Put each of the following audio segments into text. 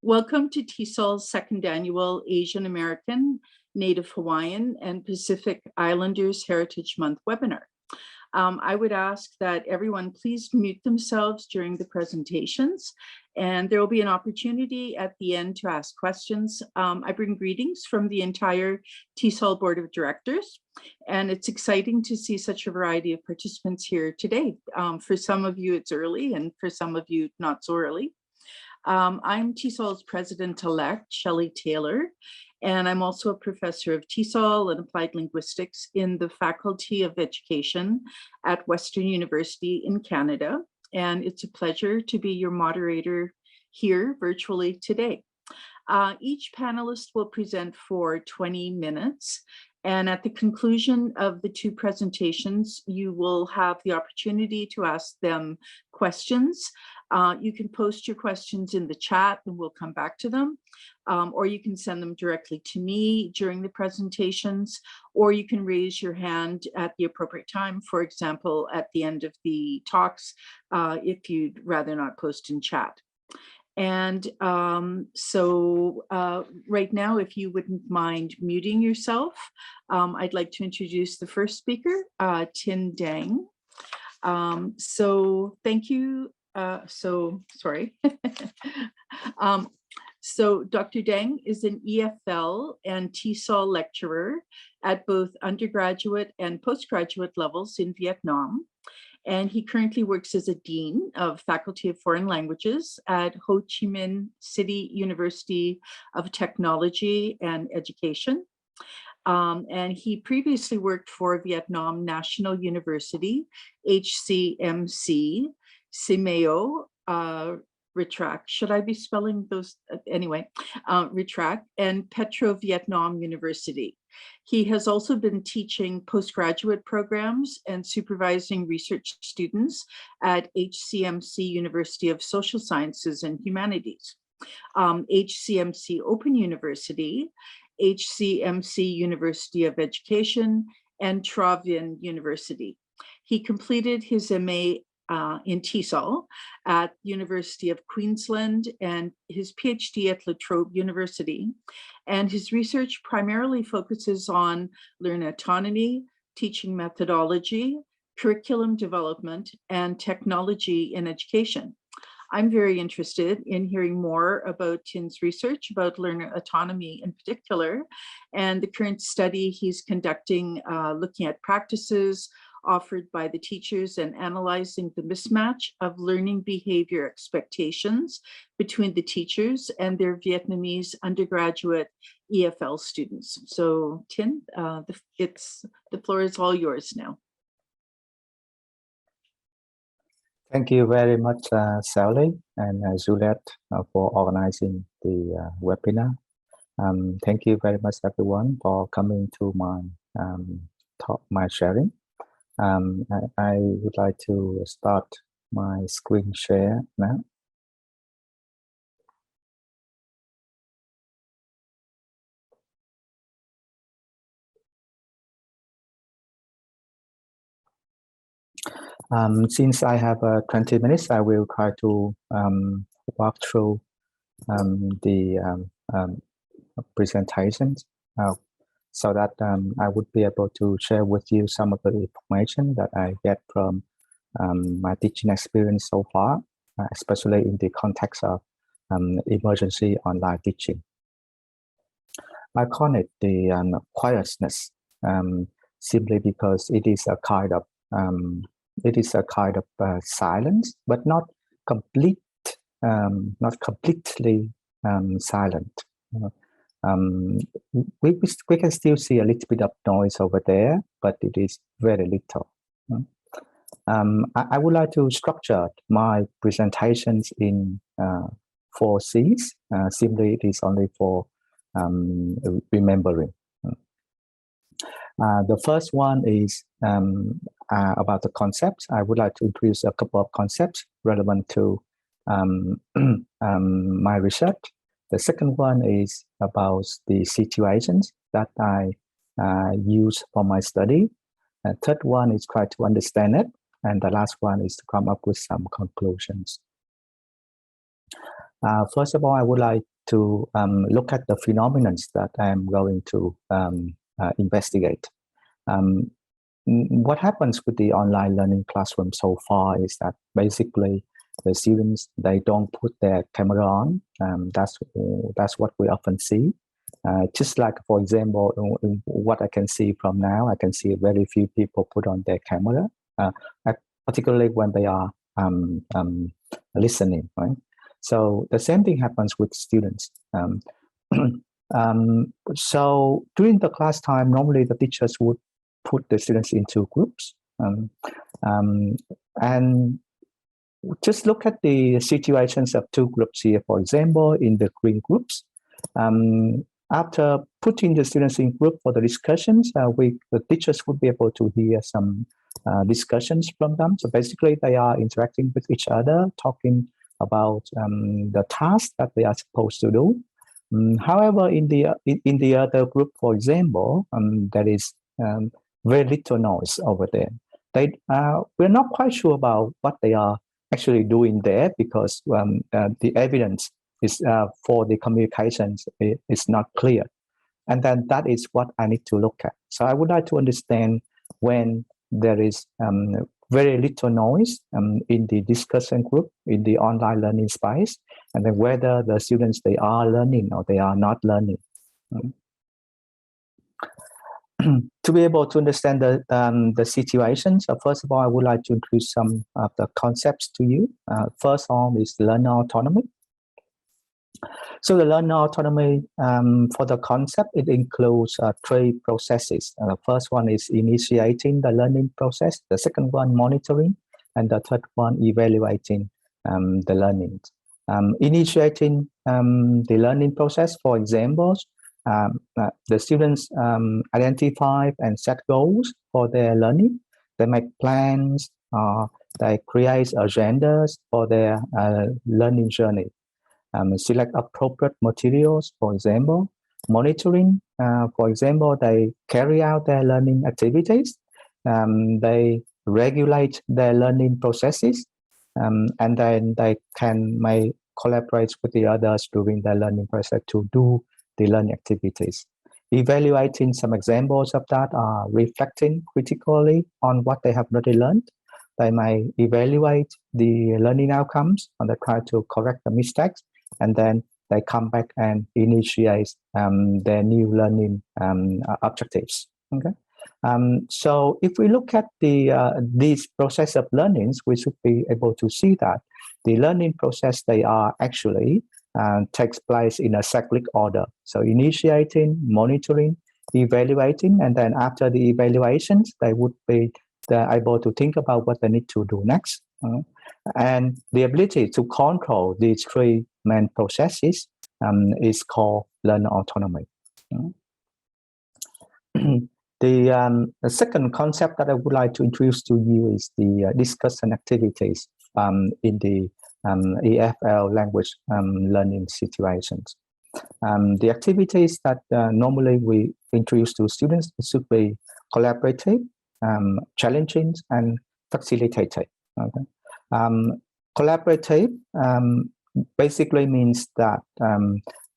Welcome to TESOL's second annual Asian American, Native Hawaiian, and Pacific Islanders Heritage Month webinar. I would ask that everyone please mute themselves during the presentations, and there will be an opportunity at the end to ask questions. I bring greetings from the entire TESOL Board of Directors, and it's exciting to see such a variety of participants here today. For some of you, it's early, and for some of you, not so early. I'm TESOL's president-elect, Shelley Taylor, and I'm also a professor of TESOL and applied linguistics in the Faculty of Education at Western University in Canada. And it's a pleasure to be your moderator here virtually today. Each panelist will present for 20 minutes. And at the conclusion of the two presentations, you will have the opportunity to ask them questions. You can post your questions in the chat and we'll come back to them, or you can send them directly to me during the presentations, or you can raise your hand at the appropriate time, for example, at the end of the talks, if you'd rather not post in chat. And right now, if you wouldn't mind muting yourself, I'd like to introduce the first speaker, Deng. So thank you. Sorry. So Dr. Deng is an EFL and TESOL lecturer at both undergraduate and postgraduate levels in Vietnam. And he currently works as a dean of Faculty of Foreign Languages at Ho Chi Minh City University of Technology and Education. And he previously worked for Vietnam National University, HCMC, Simeo, Retract, should I be spelling those? Anyway, Retract, and Petro Vietnam University. He has also been teaching postgraduate programs and supervising research students at HCMC University of Social Sciences and Humanities, HCMC Open University, HCMC University of Education, and Tra Vinh University. He completed his MA in TESOL at University of Queensland and his PhD at La Trobe University. And his research primarily focuses on learner autonomy, teaching methodology, curriculum development, and technology in education. I'm very interested in hearing more about Tin's research about learner autonomy in particular, and the current study he's conducting looking at practices offered by the teachers and analyzing the mismatch of learning behavior expectations between the teachers and their Vietnamese undergraduate EFL students. So Tin, the floor is all yours now. Thank you very much, Sally and Juliet, for organizing the webinar. Thank you very much, everyone, for coming to my talk, my sharing. I would like to start my screen share now. Since I have 20 minutes, I will try to walk through the presentations so that I would be able to share with you some of the information that I get from my teaching experience so far, especially in the context of emergency online teaching. I call it the quietness, simply because it is a kind of silence, but not complete, not completely silent. We can still see a little bit of noise over there, but it is very little. I would like to structure my presentations in 4 C's. Simply, it is only for remembering. The first one is about the concepts. I would like to introduce a couple of concepts relevant to my research. The second one is about the situations that I use for my study. The third one is try to understand it. And the last one is to come up with some conclusions. First of all, I would like to look at the phenomena that I'm going to investigate. What happens with the online learning classroom so far is that basically the students, they don't put their camera on. That's what we often see. Just like, for example, what I can see from now, I can see very few people put on their camera, particularly when they are listening, right? So the same thing happens with students. So during the class time, normally the teachers would put the students into groups, and just look at the situations of two groups here. For example, in the green groups, after putting the students in group for the discussions, the teachers would be able to hear some discussions from them. So basically, they are interacting with each other, talking about the task that they are supposed to do. However, in the other group, for example, there is very little noise over there. We're not quite sure about what they are actually doing there, because the evidence is for the communications is not clear. And then that is what I need to look at. So I would like to understand when there is very little noise in the discussion group, in the online learning space, and then whether the students, they are learning or they are not learning. To be able to understand the situations, first of all, I would like to introduce some of the concepts to you. First one is learner autonomy. So the learner autonomy, for the concept, it includes three processes. The first one is initiating the learning process, the second one monitoring, and the third one evaluating the learning. Initiating the learning process, for example, the students identify and set goals for their learning. They make plans, they create agendas for their learning journey. Select appropriate materials, for example. Monitoring, for example, they carry out their learning activities. They regulate their learning processes, and then they may collaborate with the others during their learning process to do the learning activities. Evaluating, some examples of that are reflecting critically on what they have already learned. They may evaluate the learning outcomes and they try to correct the mistakes, and then they come back and initiate their new learning objectives. Okay. So if we look at this process of learnings, we should be able to see that the learning process, they are actually takes place in a cyclic order. So initiating, monitoring, evaluating, and then after the evaluations, they would be able to think about what they need to do next. And the ability to control these three main processes is called learner autonomy. The second concept that I would like to introduce to you is the discussion activities in the EFL language learning situations. The activities that normally we introduce to students should be collaborative, challenging, and facilitative. Okay. Collaborative basically means that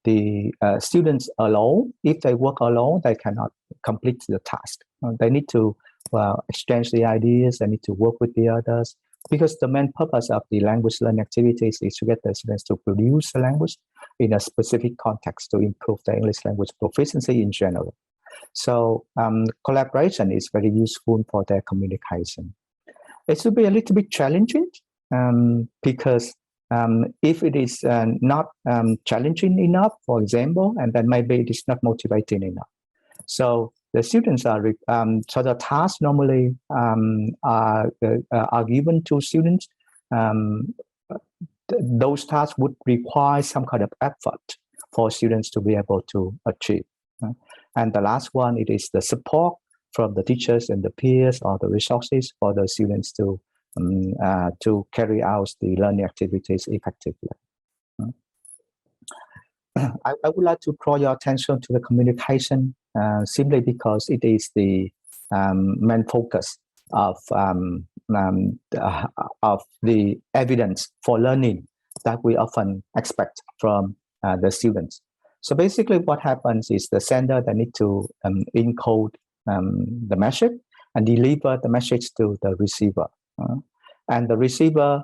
the students alone, if they work alone, they cannot complete the task. They need to exchange the ideas, they need to work with the others, because the main purpose of the language learning activities is to get the students to produce the language in a specific context to improve their English language proficiency in general. So collaboration is very useful for their communication. It should be a little bit challenging because if it is not challenging enough, for example, and then maybe it is not motivating enough. So the students are, so the tasks normally are given to students. Those tasks would require some kind of effort for students to be able to achieve. And the last one, it is the support from the teachers and the peers or the resources for the students to carry out the learning activities effectively. I would like to draw your attention to the communication simply because it is the main focus of the evidence for learning that we often expect from the students. So basically what happens is the sender, they need to encode the message and deliver the message to the receiver. And the receiver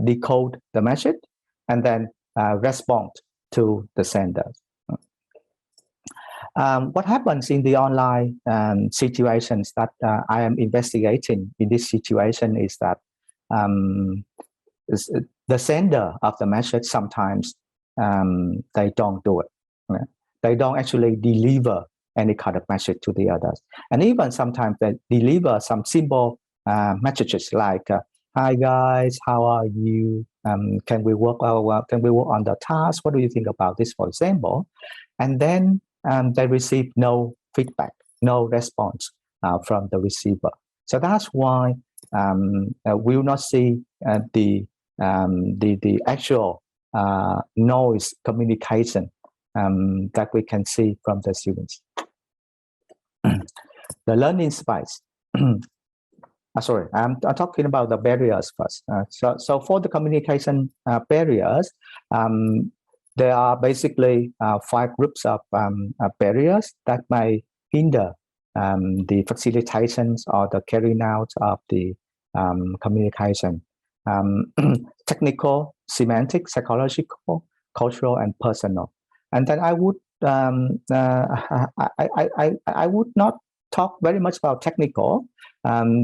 decode the message and then respond to the sender. What happens in the online situations that I am investigating in this situation is that the sender of the message sometimes they don't do it. Right? They don't actually deliver any kind of message to the others, and even sometimes they deliver some simple messages like "Hi guys, how are you? Can we work on the task? What do you think about this?" For example, and then they receive no feedback, no response from the receiver. So that's why we will not see the actual noise communication that we can see from the students. The learning space. Sorry, I'm talking about the barriers first. So for the communication barriers, there are basically 5 groups of barriers that may hinder the facilitations or the carrying out of the communication. Technical, semantic, psychological, cultural, and personal. And then I would I would not talk very much about technical,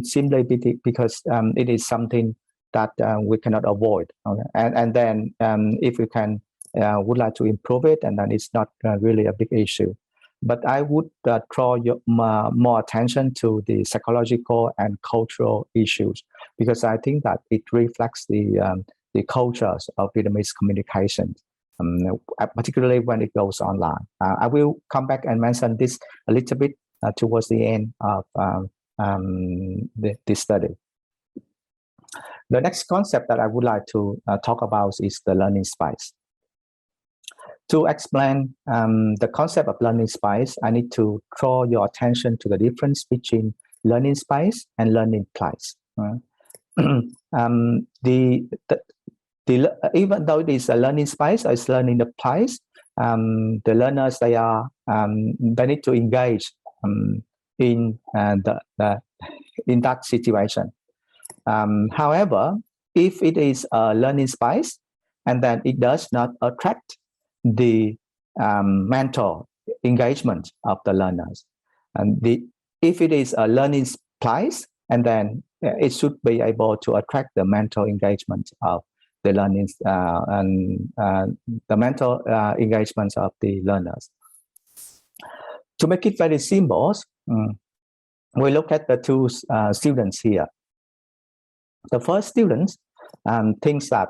simply because it is something that we cannot avoid. Okay? And then if we can would like to improve it, and then it's not really a big issue. But I would draw your more attention to the psychological and cultural issues, because I think that it reflects the cultures of Vietnamese communication, particularly when it goes online. I will come back and mention this a little bit towards the end of this study. The next concept that I would like to talk about is the learning space. To explain the concept of learning space, I need to draw your attention to the difference between learning space and learning place. Even though it is a learning space or it's learning the place, the learners, they need to engage in that situation. However, if it is a learning space and then it does not attract the mental engagement of the learners, and if it is a learning place, and then it should be able to attract the mental engagement of the learning and the mental engagements of the learners. To make it very simple, we look at the 2 students here. The first student thinks that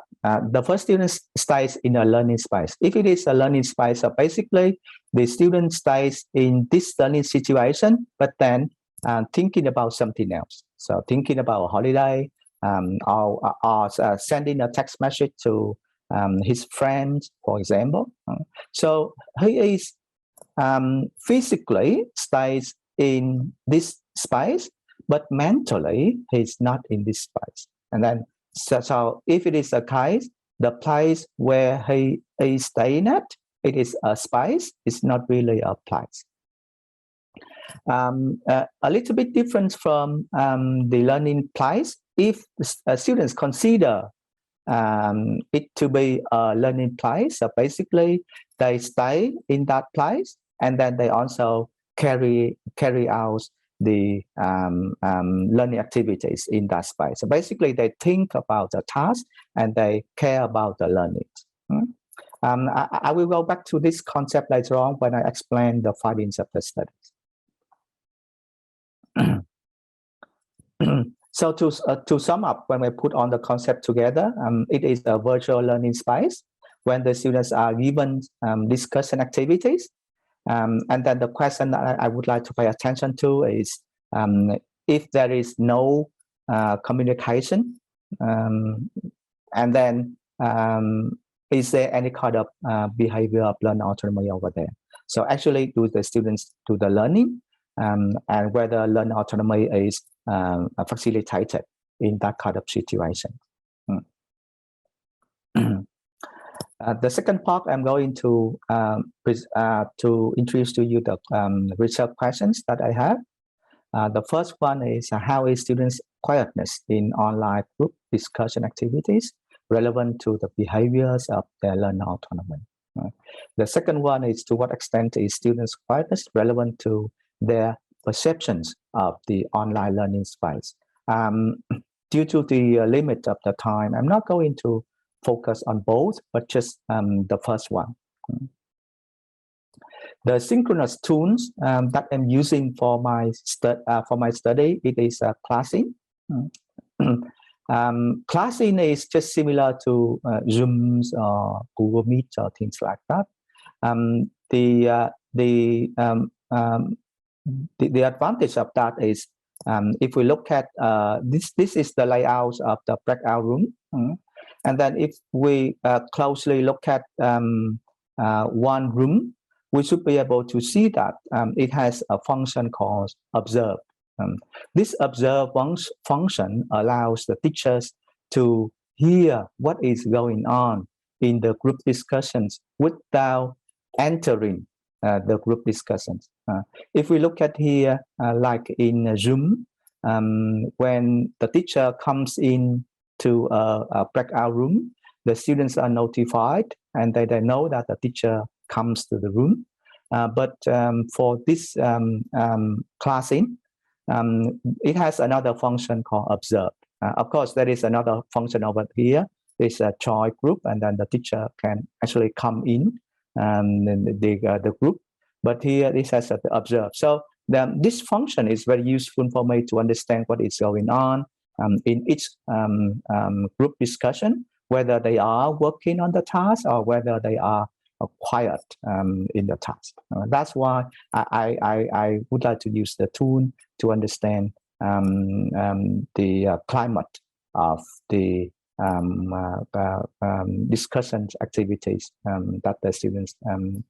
the first student stays in a learning space. If it is a learning space, so basically the student stays in this learning situation, but then thinking about something else. So thinking about a holiday, or sending a text message to his friends, for example. So he is physically stays in this space, but mentally he's not in this space. And then so if it is a case, the place where he is staying at, it is a space, it's not really a place. A little bit different from the learning place. If students consider it to be a learning place, so basically they stay in that place, and then they also carry out the learning activities in that space. So basically they think about the task and they care about the learning. I will go back to this concept later on when I explain the findings of the studies. So to sum up, when we put on the concept together, it is a virtual learning space when the students are given discussion activities. And then the question that I would like to pay attention to is if there is no communication, and then is there any kind of behavior of learner autonomy over there? So actually, do the students do the learning, and whether learner autonomy is facilitated in that kind of situation. The second part, I'm going to introduce to you the research questions that I have. The first one is how is students' quietness in online group discussion activities relevant to the behaviors of their learner autonomy? The second one is to what extent is students' quietness relevant to their perceptions of the online learning space? Due to the limit of the time, I'm not going to focus on both, but just the first one. The synchronous tools that I'm using for my study, it is classing. Classing is just similar to Zooms or Google Meet or things like that. The advantage of that is if we look at this is the layout of the breakout room, and then if we closely look at one room, we should be able to see that it has a function called observe. This observe function allows the teachers to hear what is going on in the group discussions without entering the group discussions. If we look at here, like in Zoom, when the teacher comes in to a breakout room, the students are notified and they know that the teacher comes to the room. But for this classing, it has another function called observe. Of course, there is another function over here. It's a join group, and then the teacher can actually come in the group. But here it has the observe. So this function is very useful for me to understand what is going on in each group discussion, whether they are working on the task or whether they are quiet in the task. That's why I would like to use the tool to understand the climate of the discussion activities that the students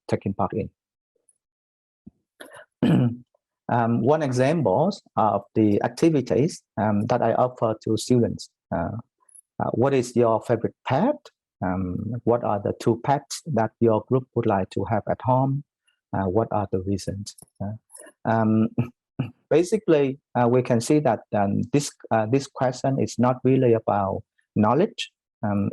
taking part in. One example of the activities that I offer to students. What is your favorite pet? What are the 2 pets that your group would like to have at home? What are the reasons? Basically, we can see that this question is not really about knowledge.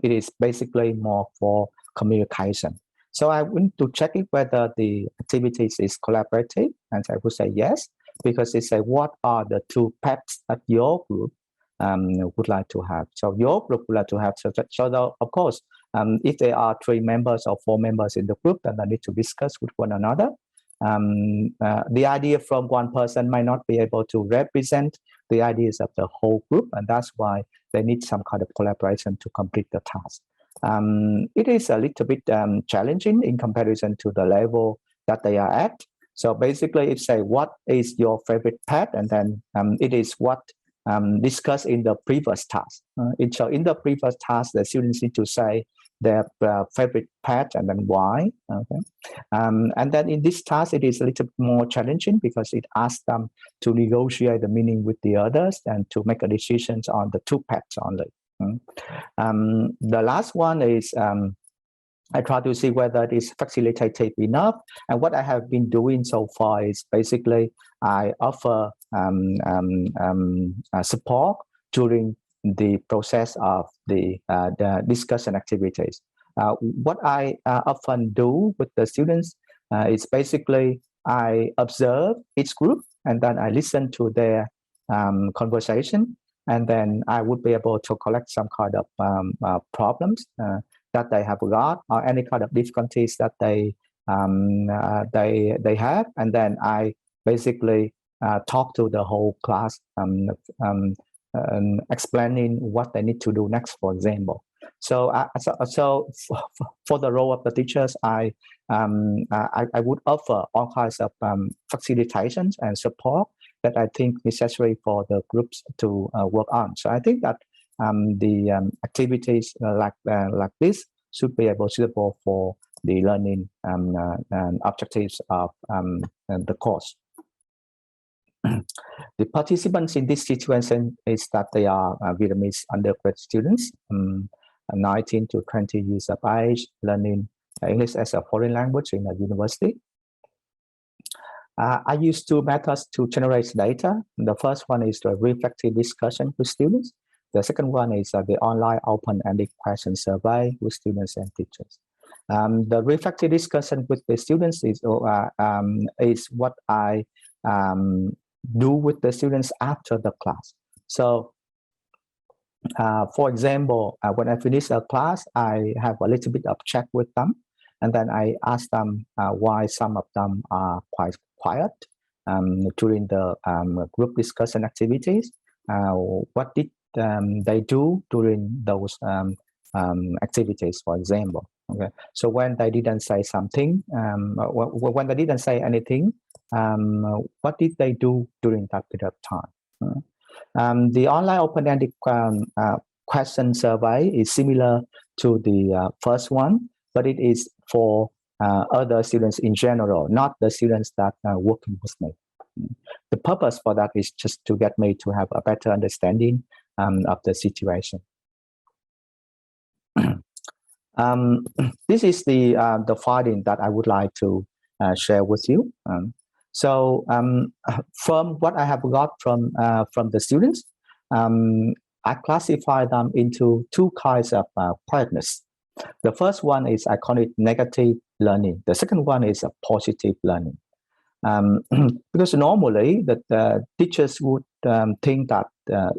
It is basically more for communication. So I want to check it whether the activities is collaborative, and I would say yes, because it says what are the 2 pets that your group would like to have. So your group would like to have. So of course, if there are 3 members or 4 members in the group, then they need to discuss with one another. The idea from one person might not be able to represent the ideas of the whole group, and that's why they need some kind of collaboration to complete the task. It is a little bit challenging in comparison to the level that they are at. So basically, it say what is your favorite pet, and then it is what discussed in the previous task. So in the previous task, the students need to say their favorite pet and then why. Okay, and then in this task, it is a little more challenging because it asks them to negotiate the meaning with the others and to make a decision on the 2 pets only. The last one is I try to see whether it is facilitative enough. And what I have been doing so far is basically I offer support during the process of the discussion activities. What I often do with the students is basically I observe each group and then I listen to their conversation, and then I would be able to collect some kind of problems that they have got or any kind of difficulties that they have, and then I basically talk to the whole class, explaining what they need to do next, for example. So, for the role of the teachers, I would offer all kinds of facilitations and support that I think necessary for the groups to work on. So I think that the activities like this should be suitable for the learning objectives of the course. The participants in this situation is that they are Vietnamese undergraduate students. 19 to 20 years of age, learning English as a foreign language in a university. I use two methods to generate data. The first one is the reflective discussion with students. The second one is the online open-ended question survey with students and teachers. The reflective discussion with the students is what I do with the students after the class. So, for example, when I finish a class, I have a little bit of chat with them, and then I ask them why some of them are quite quiet during the group discussion activities. What did they do during those activities, for example? Okay, so when they didn't say something, when they didn't say anything, what did they do during that period of time? The online open-ended question survey is similar to the first one, but it is for other students in general, not the students that are working with me. The purpose for that is just to get me to have a better understanding of the situation. This is the finding that I would like to share with you. So from what I have got from the students, I classify them into two kinds of quietness. The first one is, I call it negative learning. The second one is a positive learning. Because normally the teachers would think that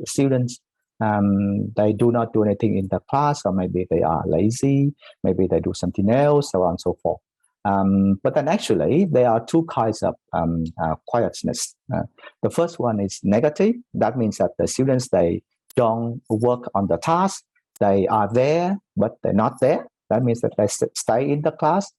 students, they do not do anything in the class, or maybe they are lazy, maybe they do something else, so on and so forth. But then actually, there are two kinds of quietness. The first one is negative. That means that the students, they don't work on the task. They are there, but they're not there. That means that they stay in the class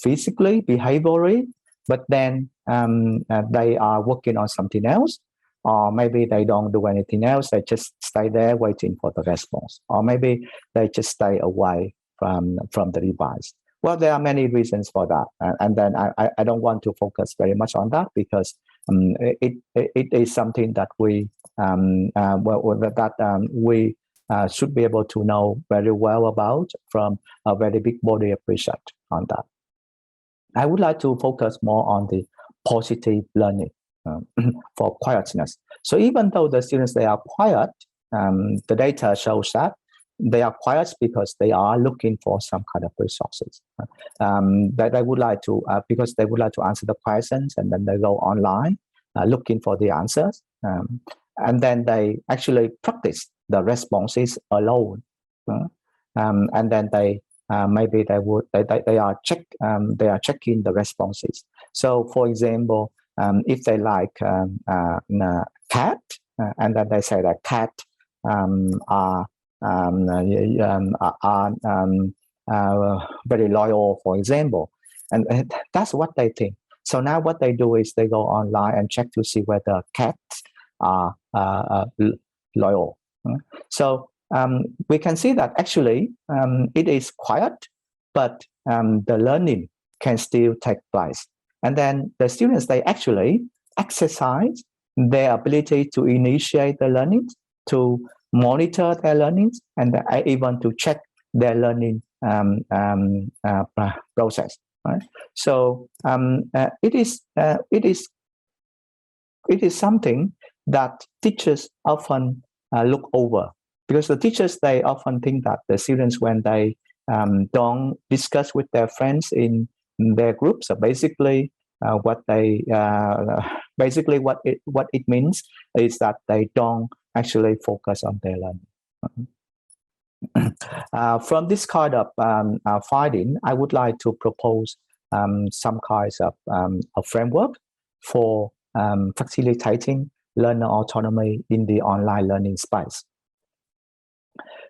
physically, behaviorally, but then they are working on something else. Or maybe they don't do anything else. They just stay there waiting for the response. Or maybe they just stay away from the device. Well, there are many reasons for that. And then I don't want to focus very much on that, because it is something that we should be able to know very well about from a very big body of research on that. I would like to focus more on the positive learning for quietness. So even though the students, they are quiet, the data shows that they are quiet because they are looking for some kind of resources. That they would like to, because they would like to answer the questions, and then they go online looking for the answers. And then they actually practice the responses alone. And then they maybe they are checking the responses. So for example, if they like cat, and then they say that cat are very loyal, for example, and that's what they think. So now what they do is they go online and check to see whether cats are loyal. So we can see that actually it is quiet, but the learning can still take place. And then the students, they actually exercise their ability to initiate the learning, to monitor their learnings, and even to check their learning process. Right? So it is something that teachers often look over, because the teachers, they often think that the students, when they don't discuss with their friends in their groups, so basically what it means is that they don't actually focus on their learning. From this kind of finding, I would like to propose some kinds of a framework for facilitating learner autonomy in the online learning space.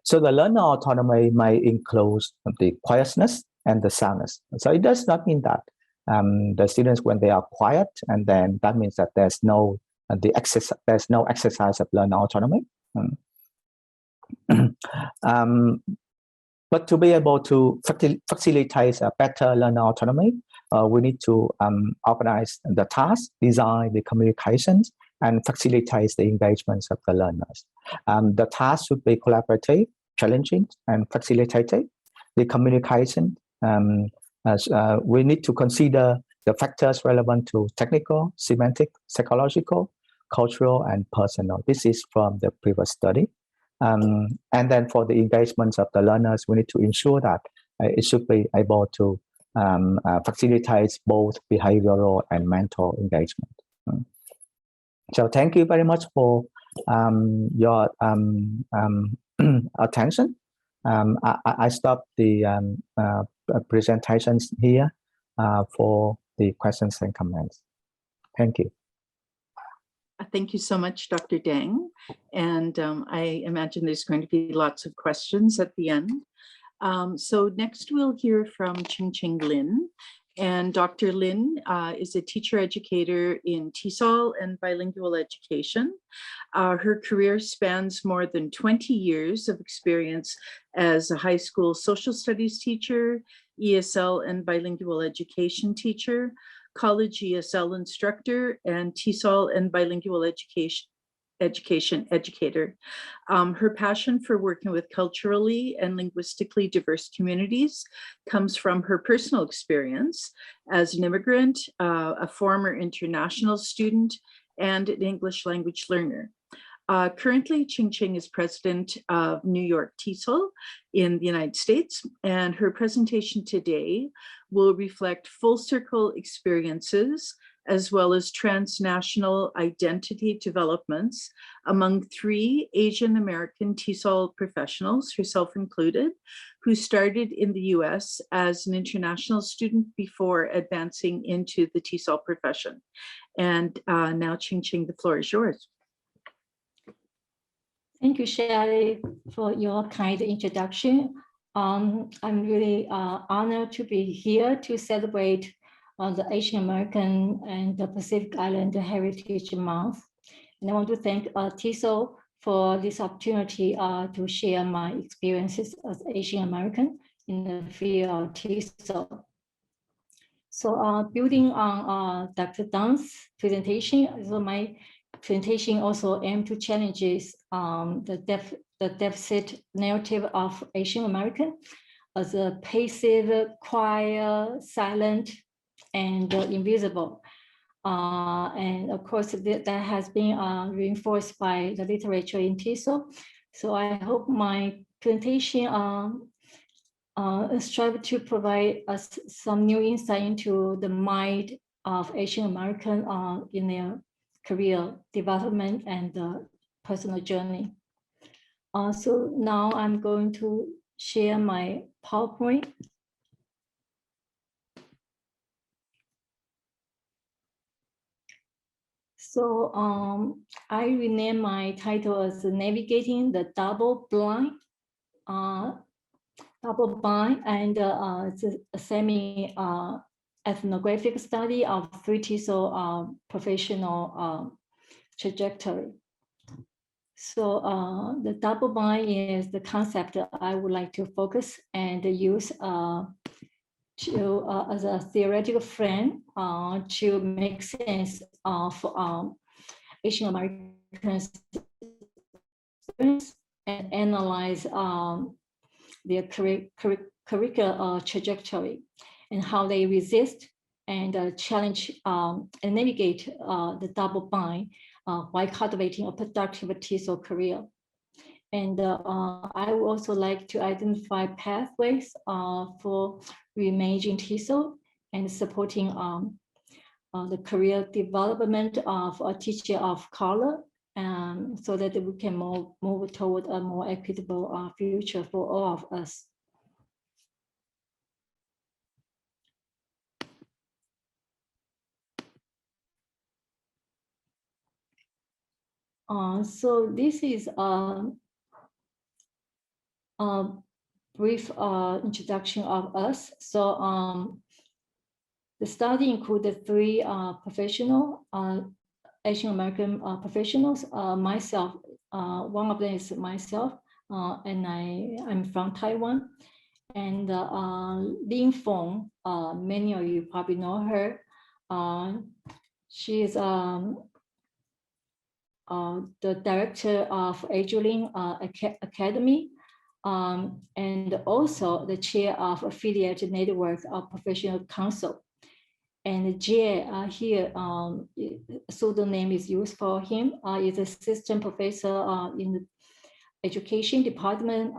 So the learner autonomy may include the quietness and the soundness. So it does not mean that the students, when they are quiet, and then that means that there's no exercise of learner autonomy. But to be able to facilitate a better learner autonomy, we need to organize the task, design the communications, and facilitate the engagements of the learners. The task should be collaborative, challenging and facilitated the communication. As we need to consider the factors relevant to technical, semantic, psychological, cultural, and personal. This is from the previous study. And then for the engagement of the learners, we need to ensure that it should be able to facilitate both behavioral and mental engagement. So thank you very much for your attention. I stop the presentations here for the questions and comments. Thank you. Thank you so much, Dr. Deng. And I imagine there's going to be lots of questions at the end. So next we'll hear from Ching Lin. And Dr. Lin is a teacher educator in TESOL and bilingual education. Her career spans more than 20 years of experience as a high school social studies teacher, ESL and bilingual education teacher, college ESL instructor, and TESOL and bilingual education educator. Her passion for working with culturally and linguistically diverse communities comes from her personal experience as an immigrant, a former international student, and an English language learner. Currently, Ching is president of New York TESOL in the United States, and her presentation today will reflect full circle experiences as well as transnational identity developments among 3 Asian American TESOL professionals, herself included, who started in the US as an international student before advancing into the TESOL profession. And now, Ching, the floor is yours. Thank you, Shelley, for your kind introduction. I'm really honored to be here to celebrate the Asian American and the Pacific Island Heritage Month. And I want to thank TESOL for this opportunity to share my experiences as Asian American in the field of TESOL. So building on Dr. Deng's presentation, so my presentation also aimed to challenge the deficit narrative of Asian American as a passive, quiet, silent, and invisible. And of course, that has been reinforced by the literature in TESOL. So I hope my presentation strive to provide us some new insight into the mind of Asian American in their career development and personal journey. So now I'm going to share my PowerPoint. So I rename my title as Navigating the Double Blind, and it's a semi-ethnographic study of 3 TESOL professional trajectory. So the double blind is the concept that I would like to focus and use as a theoretical frame to make sense of Asian Americans' experience and analyze their curricular trajectory and how they resist and challenge and navigate the double bind while cultivating a productive TESOL career. And I would also like to identify pathways for reimaging TESOL and supporting the career development of a teacher of color, so that we can move toward a more equitable future for all of us. So this is a brief introduction of us. So the study included 3 professional Asian American professionals. Myself, one of them is myself, and I'm from Taiwan. And Lin Feng, many of you probably know her. She is the director of Ajuling Academy, and also the chair of Affiliate Network of Professional Council. And Jie here, pseudonym is used for him, is assistant professor in the education department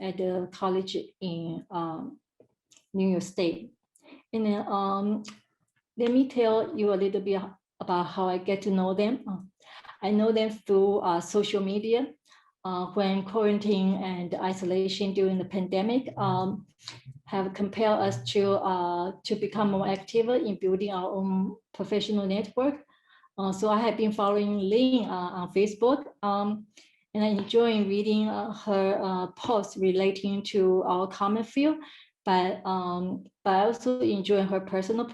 at the college in New York State. And then let me tell you a little bit about how I get to know them. I know them through social media. When quarantine and isolation during the pandemic have compelled us to become more active in building our own professional network. So I have been following Lynn on Facebook, and I enjoy reading her posts relating to our common field, but I also enjoy her personal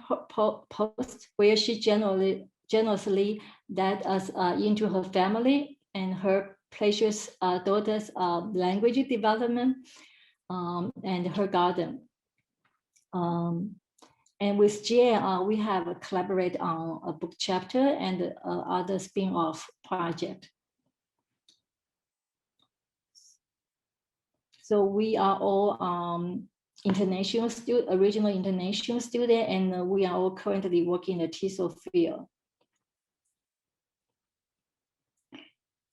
posts where she generously led us into her family and her precious daughter's language development and her garden. And with Jie, we have collaborated on a book chapter and other spin-off project. So we are all international student, original international student, and we are all currently working in the TESOL field.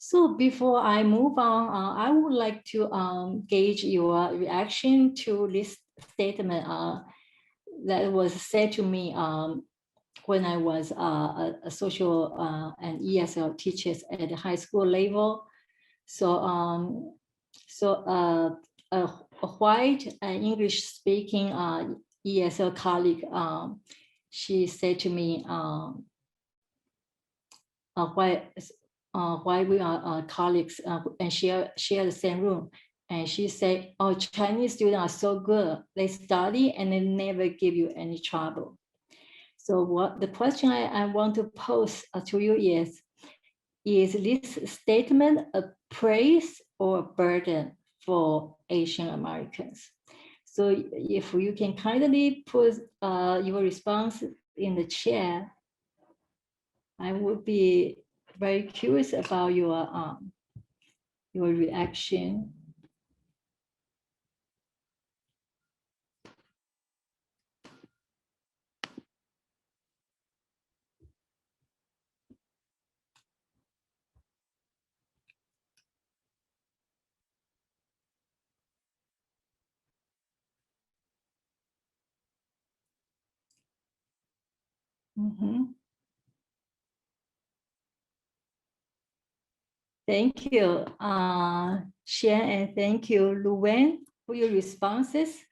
So before I move on, I would like to gauge your reaction to this statement that was said to me when I was a social and ESL teacher at the high school level. So, a white English-speaking ESL colleague, she said to me, why we are colleagues and share the same room. And she said, oh, Chinese students are so good. They study and they never give you any trouble. So what the question I want to pose to you is this statement a praise or a burden for Asian Americans? So if you can kindly put your response in the chat, I would be very curious about your reaction. Mm-hmm. Thank you, Shen, and thank you, Luwen, for your responses.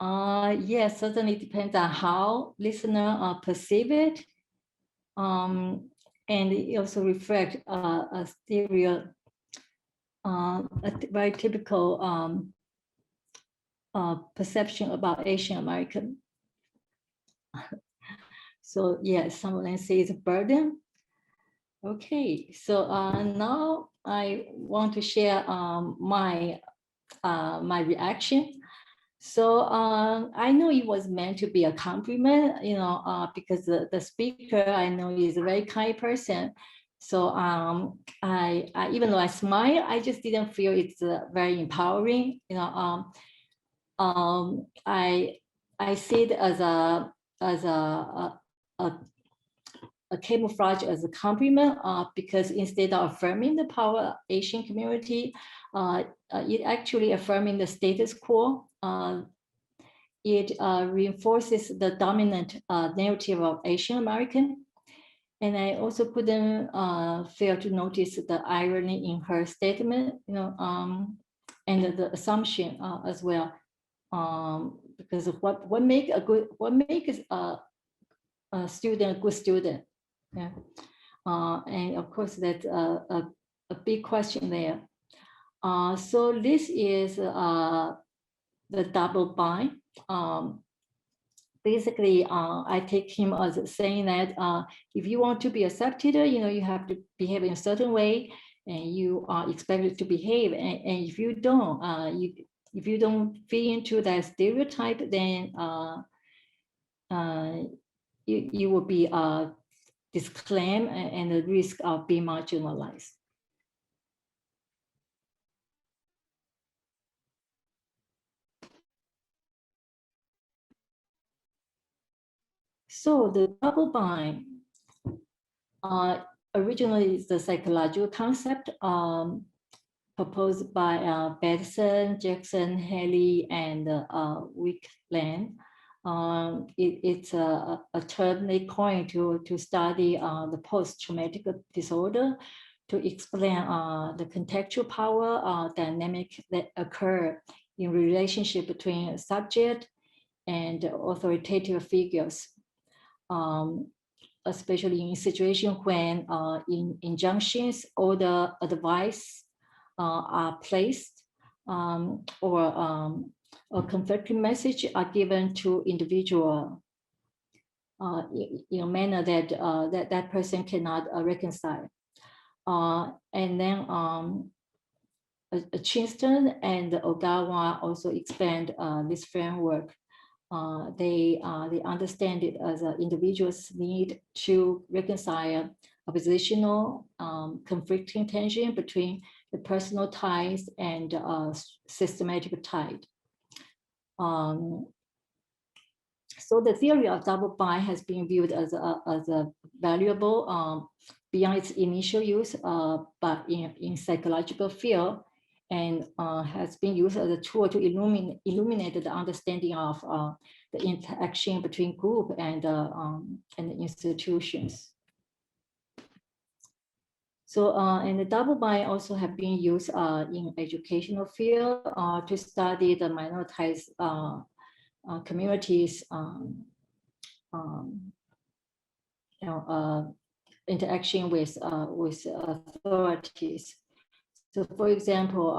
Yes, certainly depends on how listener perceive it. And it also reflects a very typical perception about Asian American. So yes, some of them say it's a burden. Okay, so now I want to share my reaction. So I know it was meant to be a compliment, because the speaker I know is a very kind person. So I even though I smile, I just didn't feel it's very empowering. I see it as a camouflage as a compliment because instead of affirming the power of Asian community, it actually affirming the status quo. It reinforces the dominant narrative of Asian American. And I also couldn't fail to notice the irony in her statement, and the assumption as well, because of what makes a student a good student. Yeah, and of course that's a big question there. So this is the double bind. Basically, I take him as saying that if you want to be accepted, you have to behave in a certain way, and you are expected to behave. And if you don't, if you don't fit into that stereotype, then you will be disclaimed and the risk of being marginalized. So the double bind originally is the psychological concept proposed by Bateson, Jackson, Haley, and Wickland. It's a term they coined to study the post-traumatic disorder, to explain the contextual power dynamic that occur in relationship between subject and authoritative figures, especially in situations when injunctions or the advice are placed or conflicting message are given to individual in a manner that that person cannot reconcile. And then Chinston and Ogawa also expand this framework. They understand it as an individual's need to reconcile oppositional conflicting tension between the personal ties and systematic tie. So the theory of double bind has been viewed as a valuable beyond its initial use, but in psychological field, and has been used as a tool to illuminate the understanding of the interaction between group and institutions. So, and the double bind also have been used in educational field to study the minoritized communities, interaction with authorities. So, for example,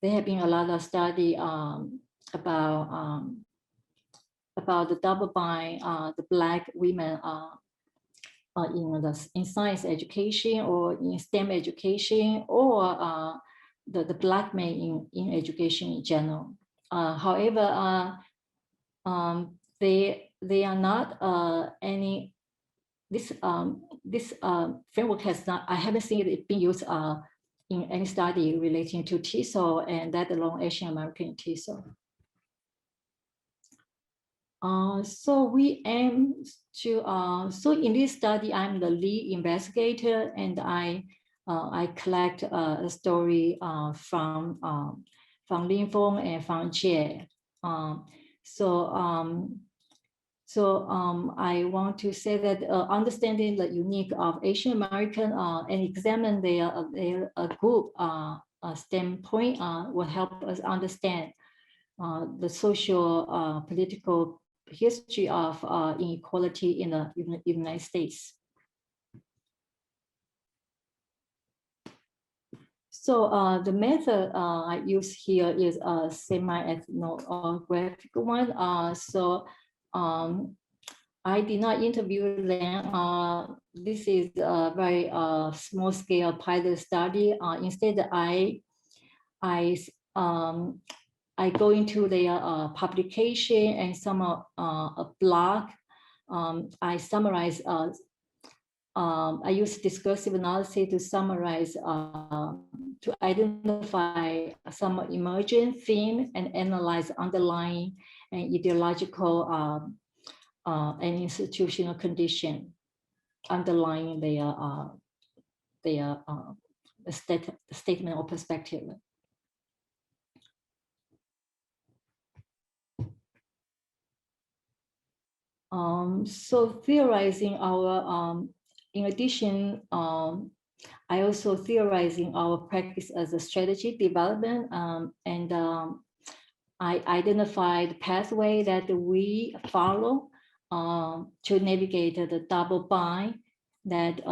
there have been a lot of study about the double bind, the Black women in science education or in STEM education, or the Black men in education in general. However, they are not any. This framework has not. I haven't seen it being used in any study relating to TESOL, and that alone Asian American TESOL. So we aim to. So in this study, I'm the lead investigator, and I collect a story from Lin Feng and from Jie. I want to say that understanding the unique of Asian American and examine their group standpoint will help us understand the social political history of inequality in the United States. So the method I use here is a semi-ethnographic one. I did not interview them. This is a very small scale pilot study. Instead, I go into their publication and some a blog. I summarize. I use discursive analysis to summarize, to identify some emerging theme and analyze underlying and ideological and institutional condition underlying their statement or perspective. So theorizing our, in addition, I also theorizing our practice as a strategy development, and I identified the pathway that we follow to navigate the double bind that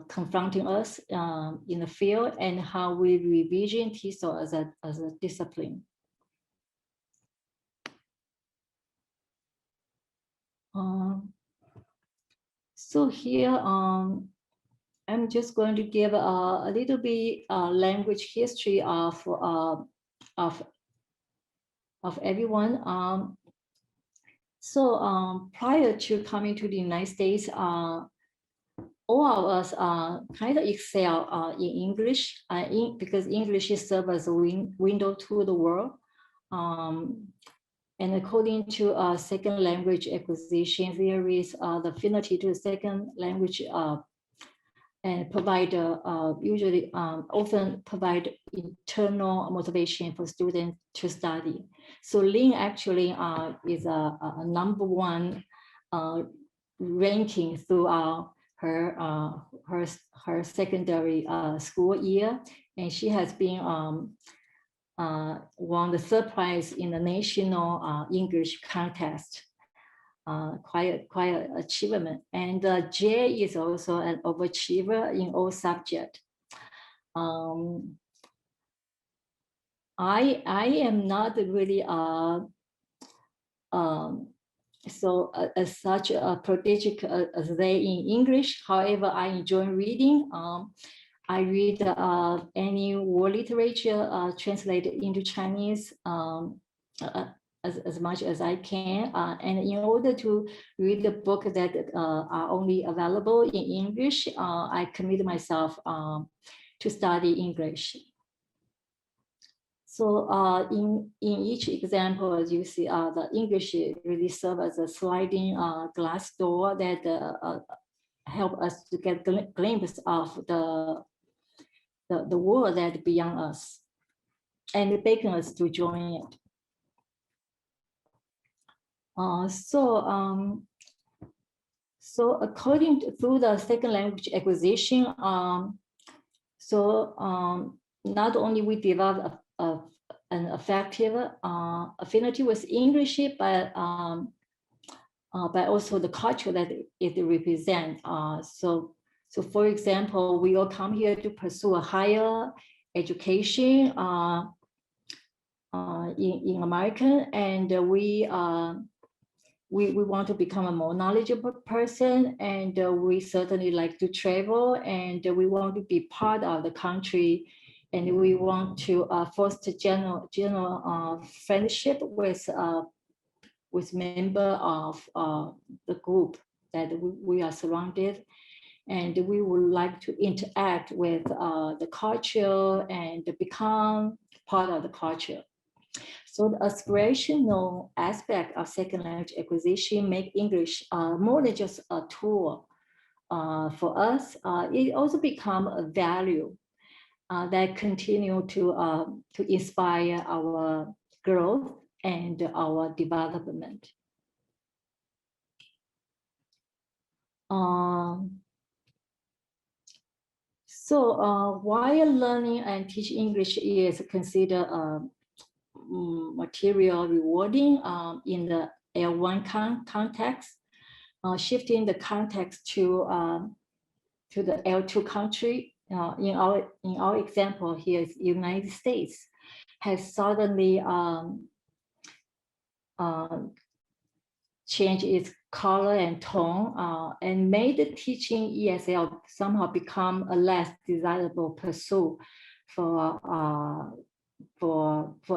confronting us in the field, and how we revision TESOL as a discipline. So here, I'm just going to give a little bit language history of everyone. Prior to coming to the United States, all of us kind of excel in English, because English is served as a window to the world. And according to second language acquisition theories, the affinity to second language and provide usually often provide internal motivation for students to study. So Lin actually is a #1 ranking throughout her secondary school year, and she has been won the third prize in the national English contest. Quite an achievement. And Jay is also an overachiever in all subjects. I am not really as such a prodigic as they in English. However, I enjoy reading. I read any world literature translated into Chinese as much as I can. And in order to read the book that are only available in English, I commit myself to study English. So in each example, as you see, the English really serve as a sliding glass door that help us to get a glimpse of the world that beyond us, and beckon us to join it. So according to the second language acquisition, not only we develop an effective affinity with English, but also the culture that it represents. So for example, we all come here to pursue a higher education in America, and we want to become a more knowledgeable person, and we certainly like to travel, and we want to be part of the country, and we want to foster general friendship with member of the group that we are surrounded, and we would like to interact with the culture and become part of the culture. So the aspirational aspect of second language acquisition make English more than just a tool for us. It also become a value that continue to inspire our growth and our development. While learning and teaching English is considered material rewarding in the L1 context, shifting the context to the L2 country, in our example here is United States, has suddenly changed its color and tone and made the teaching ESL somehow become a less desirable pursuit for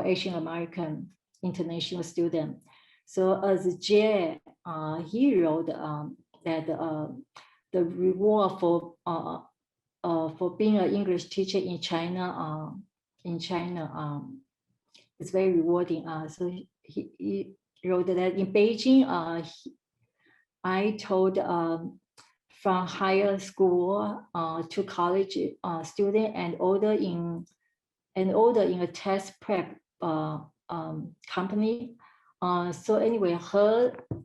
Asian American international students. So as Jay, he wrote that the reward for being an English teacher in China is very rewarding. So he wrote that in Beijing, I told from higher school to college student and older in a test prep company. So anyway,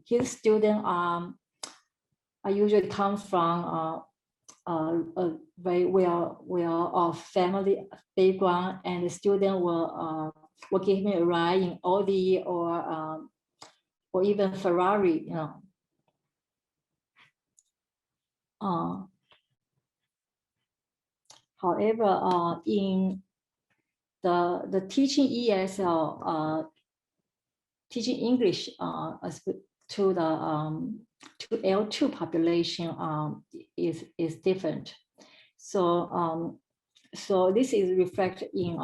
his student I usually come from a very well-off family background, and the student will give me a ride in Audi or even Ferrari, you know. However, in the teaching ESL, teaching English to the to L2 population is different. So so this is reflected in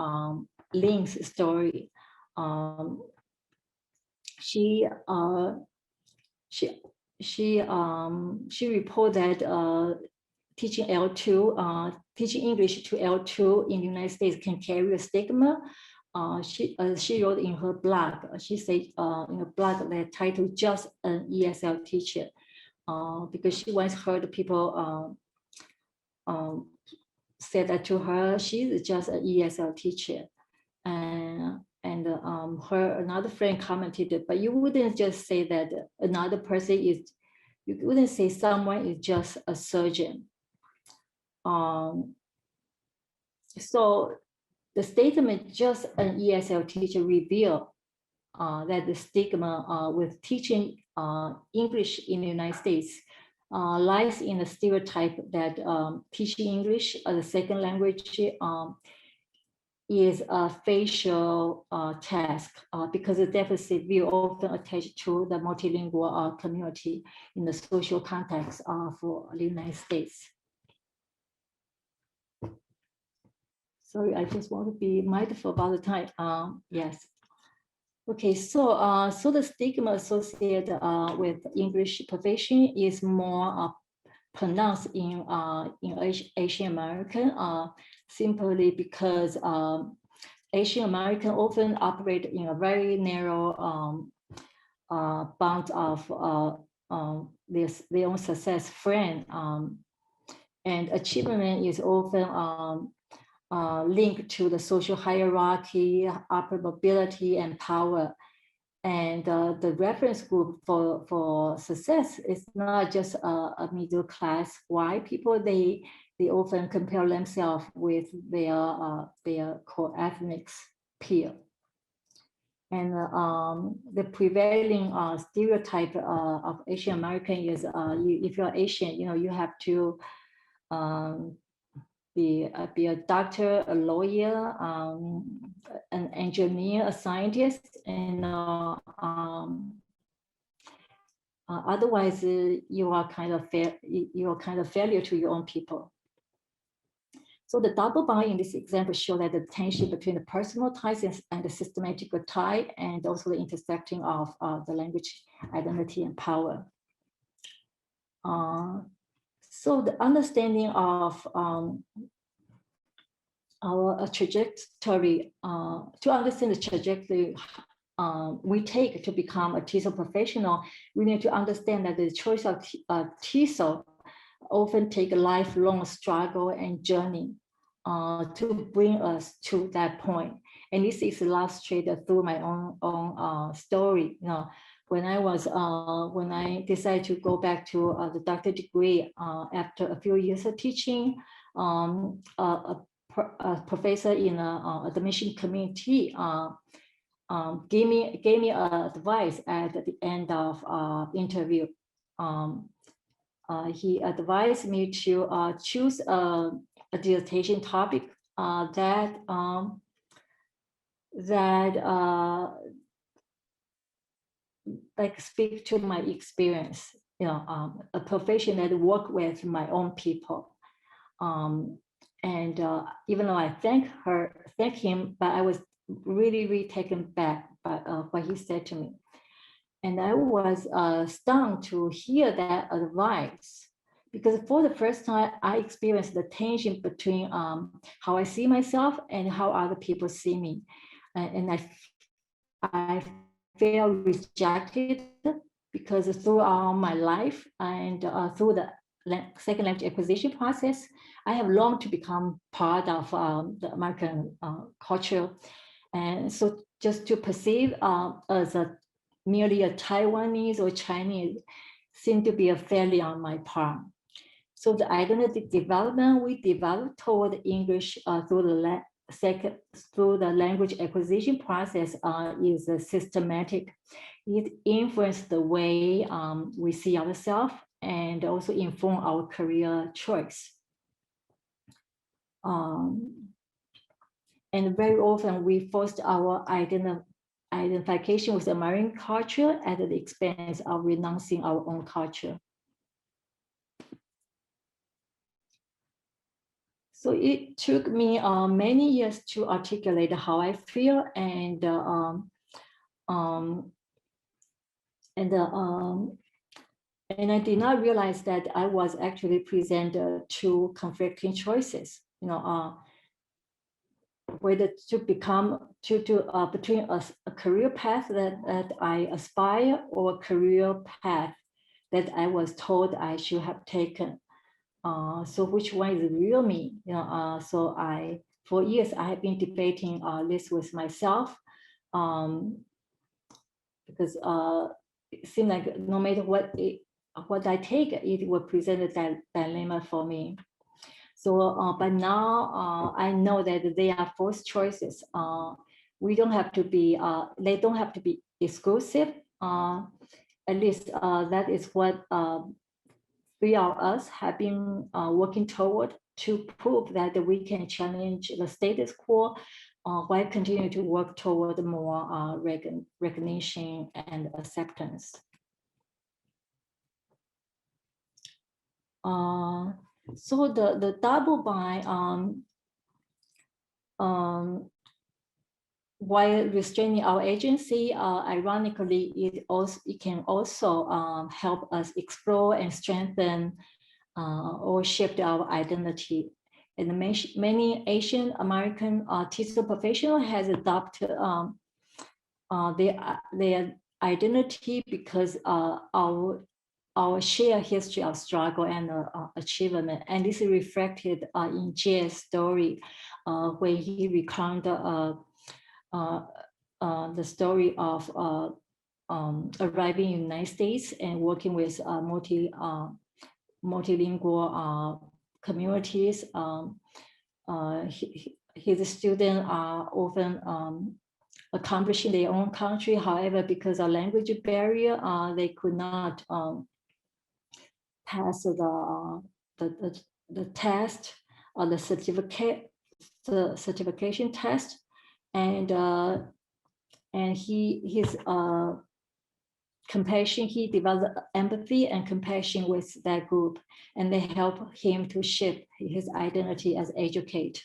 Lin's story. She reported that teaching L2, teaching English to L2 in the United States can carry a stigma she wrote in her blog, she said in a blog that titled "Just an ESL Teacher," because she once heard people say that to her, she's just an ESL teacher. And her another friend commented, but you wouldn't just say that another person is, you wouldn't say someone is just a surgeon. So the statement "just an ESL teacher" reveal that the stigma with teaching English in the United States lies in the stereotype that teaching English as a second language is a facial task because the deficit view often attached to the multilingual community in the social context for the United States. Sorry, I just want to be mindful about the time. Yes. Okay, so so the stigma associated with English profession is more pronounced in Asian American, simply because Asian American often operate in a very narrow bound of their own success frame, and achievement is often linked to the social hierarchy, upper mobility, and power. And the reference group for success is not just a middle class white people. They often compare themselves with their co-ethnic peer. And the prevailing stereotype of Asian American is if you're Asian, you have to be a doctor, a lawyer, an engineer, a scientist, and otherwise you are kind of failure to your own people. So the double bind in this example show that the tension between the personal ties and the systematic tie, and also the intersecting of the language identity and power. So the understanding of our trajectory, to understand the trajectory we take to become a TESOL professional, we need to understand that the choice of TESOL often take a lifelong struggle and journey to bring us to that point. And this is illustrated through my own story. When I decided to go back to the doctorate degree after a few years of teaching, a professor in a admission committee gave me advice at the end of interview. He advised me to choose a dissertation topic that like speak to my experience, a profession that work with my own people. And even though I thank him, but I was really taken back by what he said to me. And I was stunned to hear that advice, because for the first time, I experienced the tension between how I see myself and how other people see me. And I felt rejected, because throughout my life and through the second language acquisition process, I have longed to become part of the American culture. And so just to perceive as merely a Taiwanese or Chinese seemed to be a failure on my part. So the identity development we developed toward English through the language acquisition process is systematic. It influenced the way we see ourselves and also inform our career choice. And very often we foster our identification with American culture at the expense of renouncing our own culture. So it took me many years to articulate how I feel, and I did not realize that I was actually presented to conflicting choices. whether to become between a career path that I aspire or a career path that I was told I should have taken. So which one is real me? So for years I have been debating this with myself, because it seemed like no matter what I take, it will present a dilemma for me. So, but now I know that they are forced choices. We don't have to be, they don't have to be exclusive. At least that is what three of us have been working toward, to prove that we can challenge the status quo while continuing to work toward more recognition and acceptance. So the double bind, while restraining our agency, ironically, it can also help us explore and strengthen or shift our identity. And many Asian American TESOL professionals has adopted their identity because our shared history of struggle and achievement. And this is reflected in Jay's story when he recounted the story of arriving in the United States and working with multilingual communities. His students are often accomplishing their own country. However, because of language barrier, they could not pass the test or the certification test, and his compassion, he developed empathy and compassion with that group, and they help him to shift his identity as educator.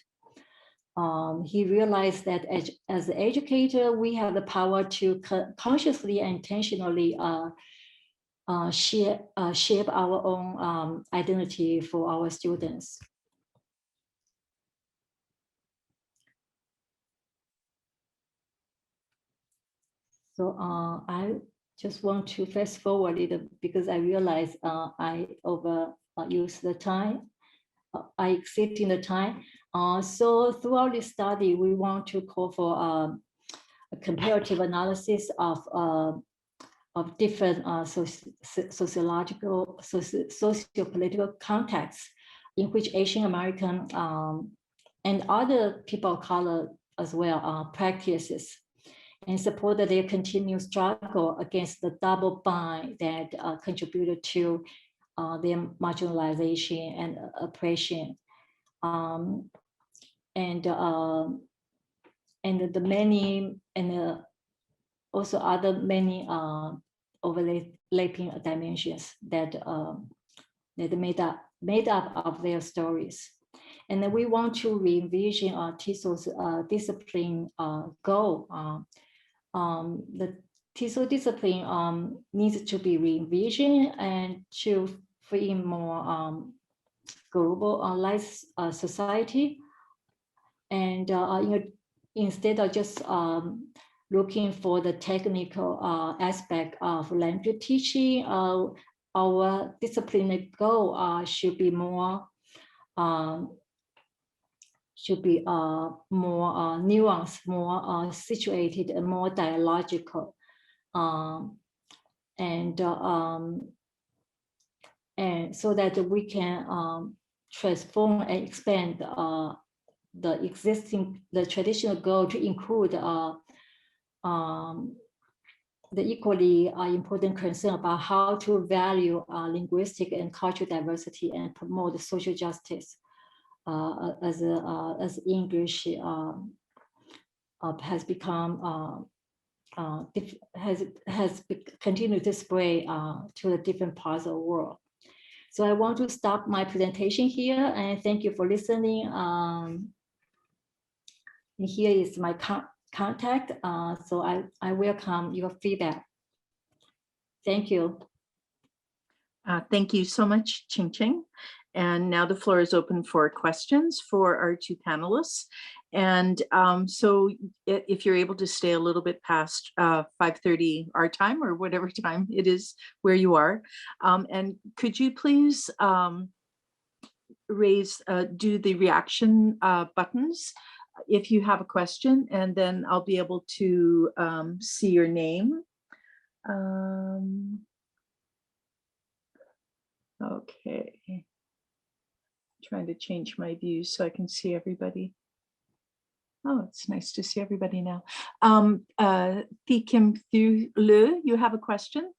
He realized that as an educator, we have the power to consciously and intentionally shape our own identity for our students. So I just want to fast forward it because I realize I overuse the time. I exceeding the time. So throughout this study, we want to call for a comparative analysis of different sociological, socio-political contexts in which Asian American and other people of color as well practices, and support their continued struggle against the double bind that contributed to their marginalization and oppression, and the many and also other many overlapping dimensions that that made up of their stories. And then we want to re-envision TESOL's discipline goal. The TESOL discipline needs to be re-envisioned and to free more globalized society. And instead of just looking for the technical aspect of language teaching, our disciplinary goal should be more nuanced, more situated, and more dialogical, and so that we can transform and expand the traditional goal to include the equally important concern about how to value linguistic and cultural diversity and promote social justice as English has become has continued to spread to the different parts of the world. So I want to stop my presentation here and thank you for listening. And here is my contact. So I welcome your feedback. Thank you. Thank you so much, Ching Ching. And now the floor is open for questions for our two panelists. And so if you're able to stay a little bit past 5:30 our time or whatever time it is where you are, and could you please do the reaction buttons if you have a question, and then I'll be able to see your name. Okay. Trying to change my view so I can see everybody. Oh, it's nice to see everybody now. Thi Kim Thu Le, you have a question?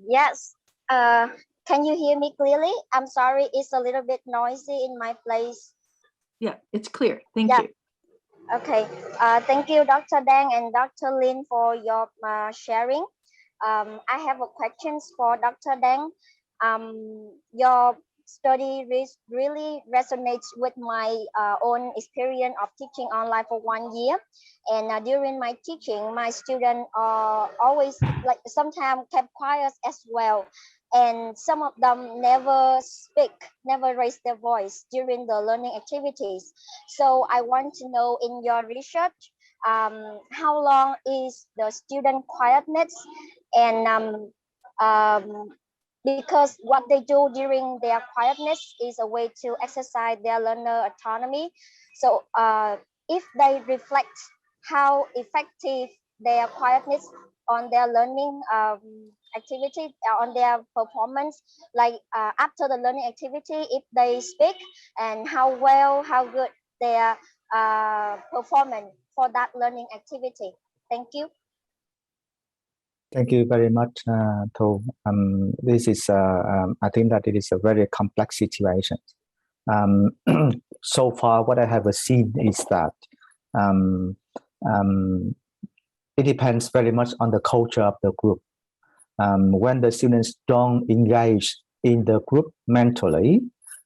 Yes. Can you hear me clearly? I'm sorry, it's a little bit noisy in my place. Yeah, it's clear. Thank you. Okay. Thank you, Dr. Deng and Dr. Lin, for your sharing. I have a questions for Dr. Deng. Your study really resonates with my own experience of teaching online for 1 year. And during my teaching, my students always sometimes kept quiet as well. And some of them never speak, never raise their voice during the learning activities. So I want to know, in your research, how long is the student quietness? And because what they do during their quietness is a way to exercise their learner autonomy. So if they reflect how effective their quietness on their learning activity, on their performance, like after the learning activity, if they speak, and how good their performance for that learning activity. Thank you. Thank you very much, Thu. This is, I think that it is a very complex situation. So far, what I have seen is that it depends very much on the culture of the group. When the students don't engage in the group mentally,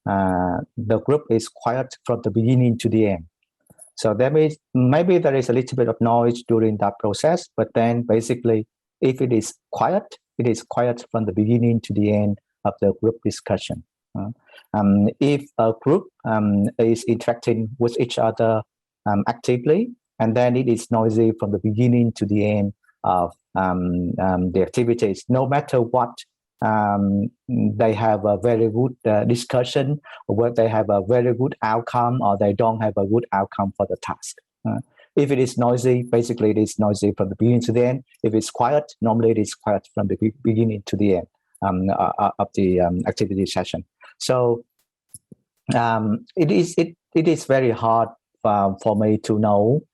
the group is quiet from the beginning to the end. So maybe there is a little bit of noise during that process, but then basically, if it is quiet from the beginning to the end of the group discussion. If a group is interacting with each other actively, and then it is noisy from the beginning to the end of the activities, no matter what, they have a very good discussion, or whether they have a very good outcome, or they don't have a good outcome for the task. If it is noisy, basically it is noisy from the beginning to the end. If it's quiet, normally it is quiet from the beginning to the end of the activity session. So it is very hard for me to know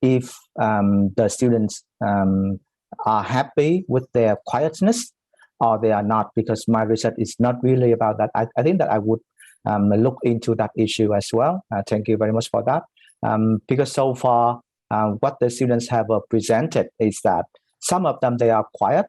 if the students are happy with their quietness or they are not, because my research is not really about that. I think that I would look into that issue as well. Thank you very much for that. Because so far, what the students have presented is that some of them, they are quiet,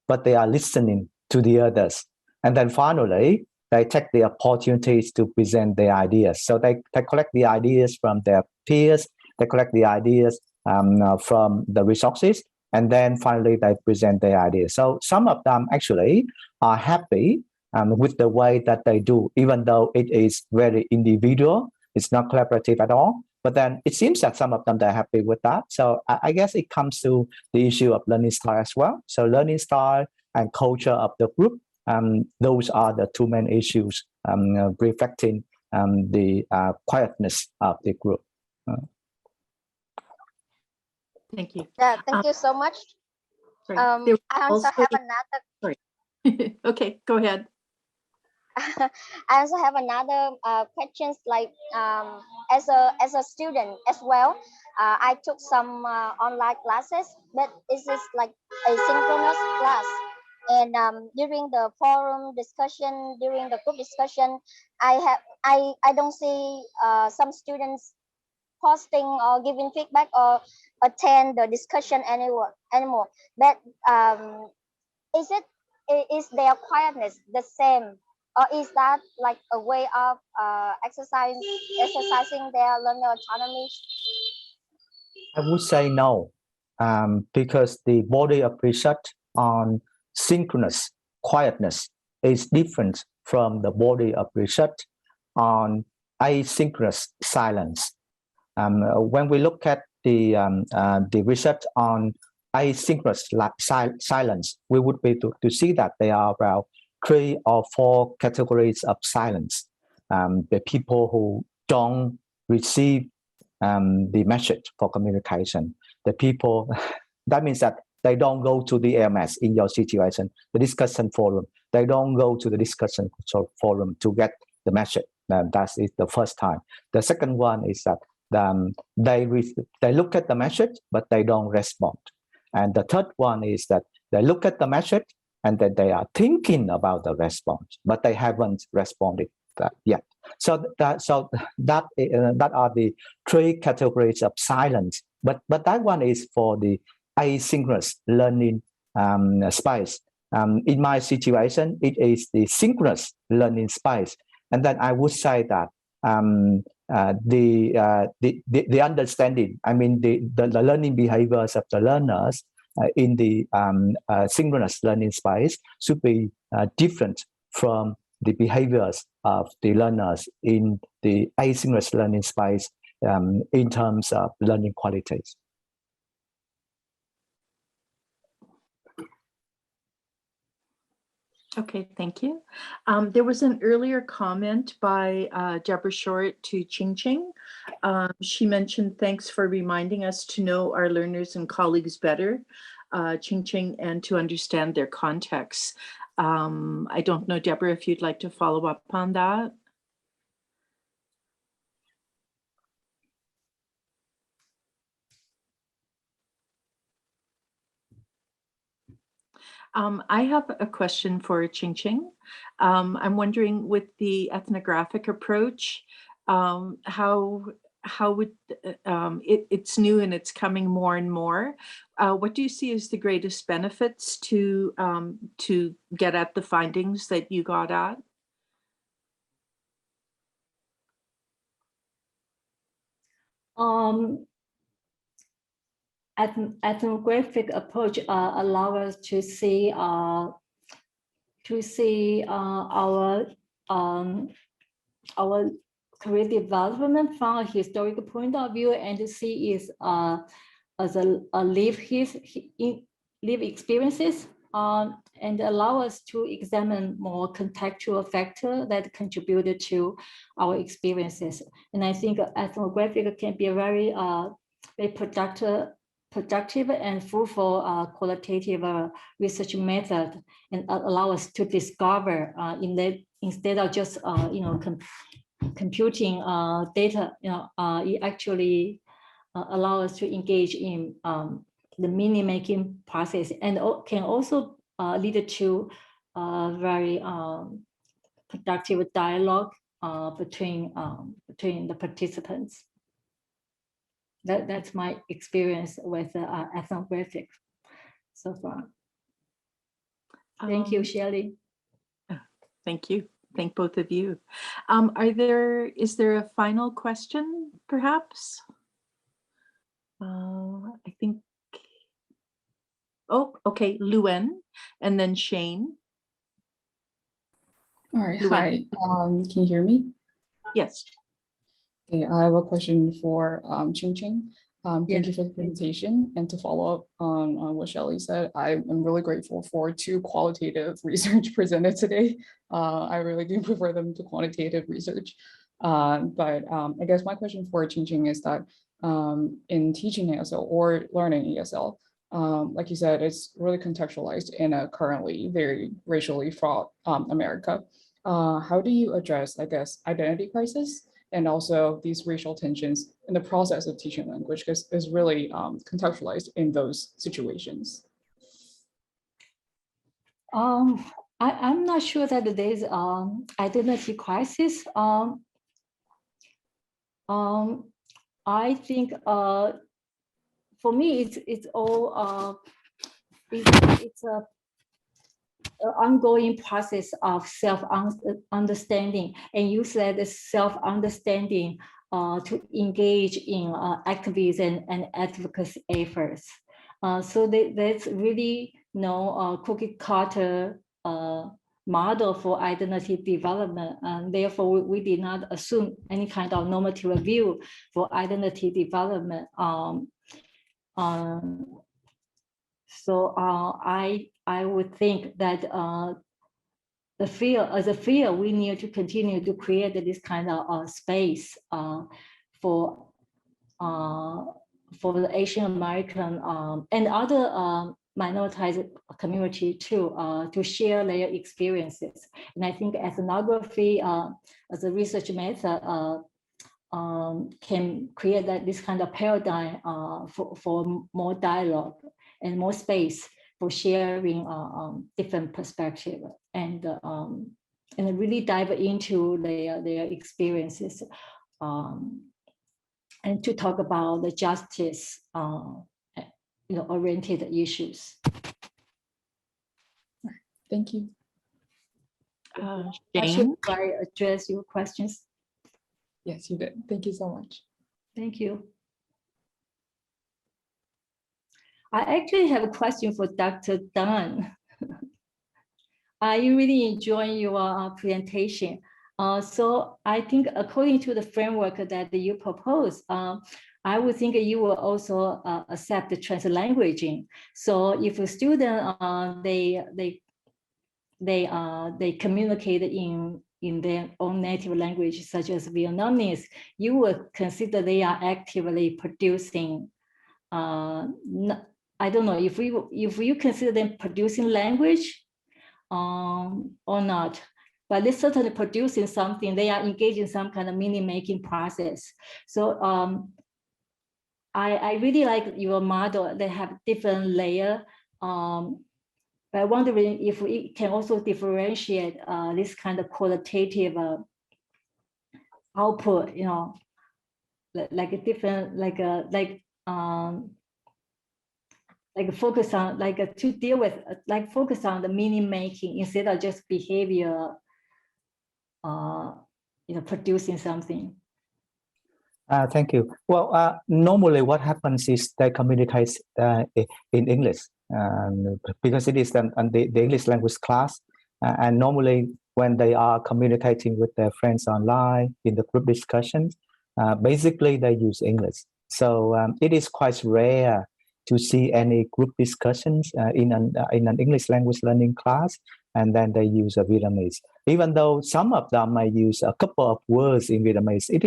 but they are listening to the others. And then finally, they take the opportunities to present their ideas. So they collect the ideas from their peers, they collect the ideas from the resources, and then finally they present their ideas. So some of them actually are happy with the way that they do, even though it is very individual, it's not collaborative at all. But then it seems that some of them, they're happy with that. So I guess it comes to the issue of learning style as well. So learning style and culture of the group, those are the two main issues reflecting the quietness of the group. Thank you. Yeah, thank you so much. Sorry. I also have another. Sorry. Okay, go ahead. I also have another questions, like as a student as well. I took some online classes, but it is like a synchronous class. And during the forum discussion, during the group discussion, I don't see some students posting or giving feedback or attend the discussion anymore. But is their quietness the same? Or is that like a way of exercising their learner autonomy? I would say no, because the body of research on synchronous quietness is different from the body of research on asynchronous silence. When we look at the research on asynchronous silence, we would be to see that there are about 3 or 4 categories of silence. The people who don't receive the message for communication, the people, that means that they don't go to the AMS in your situation, the discussion forum. They don't go to the discussion forum to get the message. That is the first time. The second one is that they look at the message, but they don't respond. And the third one is that they look at the message and that they are thinking about the response, but they haven't responded yet. So that are the 3 categories of silence. But that one is for the asynchronous learning space. In my situation, it is the synchronous learning space. And then I would say that the understanding, I mean, the learning behaviors of the learners in the synchronous learning space should be different from the behaviors of the learners in the asynchronous learning space in terms of learning qualities. Okay, thank you. There was an earlier comment by Deborah Short to Ching Ching. She mentioned, thanks for reminding us to know our learners and colleagues better, Ching Ching, and to understand their context. I don't know, Deborah, if you'd like to follow up on that. I have a question for Ching Ching. I'm wondering, with the ethnographic approach, how would it's new and it's coming more and more. What do you see as the greatest benefits to get at the findings that you got at? Ethnographic approach allow us to see our career development from a historical point of view, and to see is as a live experiences, and allow us to examine more contextual factors that contributed to our experiences. And I think ethnographic can be a very productive and fruitful qualitative research method, and allow us to discover instead of just computing data, it actually allow us to engage in the meaning making process, and can also lead to very productive dialogue between the participants. That's my experience with ethnographic so far. Thank you, Shelley. Thank you. Thank both of you. Is there a final question, perhaps? I think, oh, okay, Luen, and then Shane. All right, Luen. hi, can you hear me? Yes. Okay, I have a question for Ching Ching. Thank Yes. you for the presentation. And to follow up on what Shelley said, I'm really grateful for 2 qualitative research presented today. I really do prefer them to quantitative research. But I guess my question for Ching Ching is that in teaching ESL or learning ESL, like you said, it's really contextualized in a currently very racially fraught America. How do you address, I guess, identity crisis and also these racial tensions in the process of teaching language, because it's really contextualized in those situations? I'm not sure that there's identity crisis. I think for me, it's all it's a ongoing process of self-understanding, and you said the self-understanding to engage in activism and advocacy efforts. So there's really no cookie cutter model for identity development, and therefore we did not assume any kind of normative view for identity development. So I would think that as a field, we need to continue to create this kind of space for the Asian American and other minoritized community to share their experiences. And I think ethnography as a research method can create this kind of paradigm for more dialogue and more space for sharing different perspectives and really dive into their experiences and to talk about the justice oriented issues. Thank you. Jane? I address your questions? Yes, you did. Thank you so much. Thank you. I actually have a question for Dr. Deng. I really enjoy your presentation. So I think according to the framework that you propose, I would think you will also accept the translanguaging. So if a student they communicate in their own native language, such as Vietnamese, you would consider they are actively producing. I don't know if you consider them producing language or not. But they're certainly producing something. They are engaged in some kind of meaning making process. So I really like your model. They have different layers. But I'm wondering if we can also differentiate this kind of qualitative output, like a different, focus on, to deal with, focus on the meaning making instead of just behavior, producing something. Thank you. Well, normally what happens is they communicate in English because it is the English language class. And normally when they are communicating with their friends online in the group discussions, basically they use English. So it is quite rare to see any group discussions in an English language learning class, and then they use Vietnamese. Even though some of them may use a couple of words in Vietnamese, it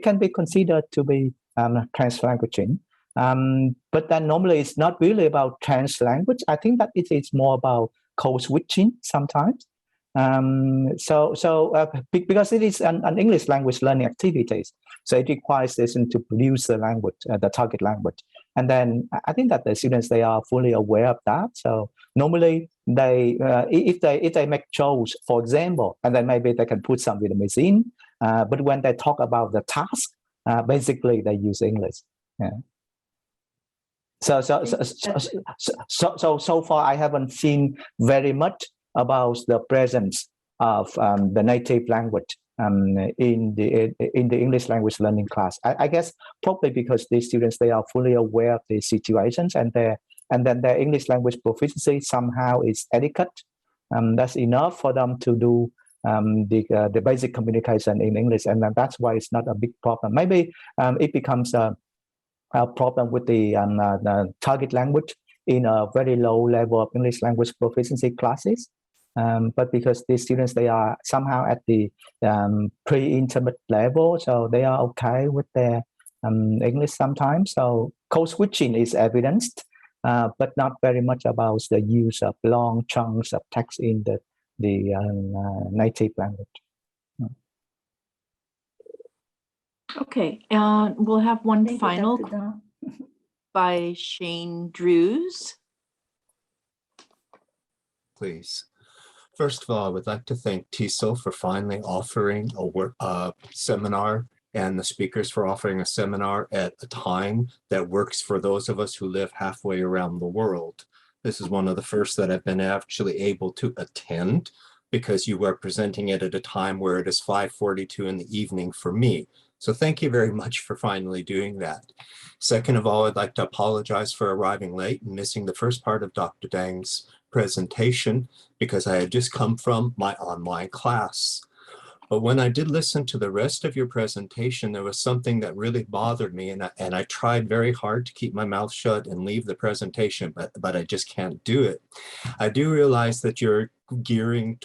can be considered to be translanguaging. But then normally it's not really about translanguage. I think that it is more about code switching sometimes. Because it is an English language learning activities, so it requires them to produce the language, the target language. And then I think that the students, they are fully aware of that. So normally they, if they make shows, for example, and then maybe they can put some Vietnamese in, but when they talk about the task, basically they use English. Yeah. So far I haven't seen very much about the presence of the native language in the English language learning class. I guess probably because these students, they are fully aware of the situations, and then their English language proficiency somehow is adequate. That's enough for them to do the basic communication in English, and that's why it's not a big problem. Maybe it becomes a problem with the target language in a very low level of English language proficiency classes. But because these students, they are somehow at the pre-intermediate level, so they are okay with their English sometimes. So code switching is evidenced, but not very much about the use of long chunks of text in the native language. Okay, and we'll have one Thank final you, by Shane Drews. Please. First of all, I would like to thank TESOL for finally offering a seminar, and the speakers for offering a seminar at a time that works for those of us who live halfway around the world. This is one of the first that I've been actually able to attend, because you are presenting it at a time where it is 5:42 in the evening for me. So thank you very much for finally doing that. Second of all, I'd like to apologize for arriving late and missing the first part of Dr. Deng's presentation because I had just come from my online class. But when I did listen to the rest of your presentation, there was something that really bothered me, and I tried very hard to keep my mouth shut and leave the presentation, but I just can't do it. I do realize that you're gearing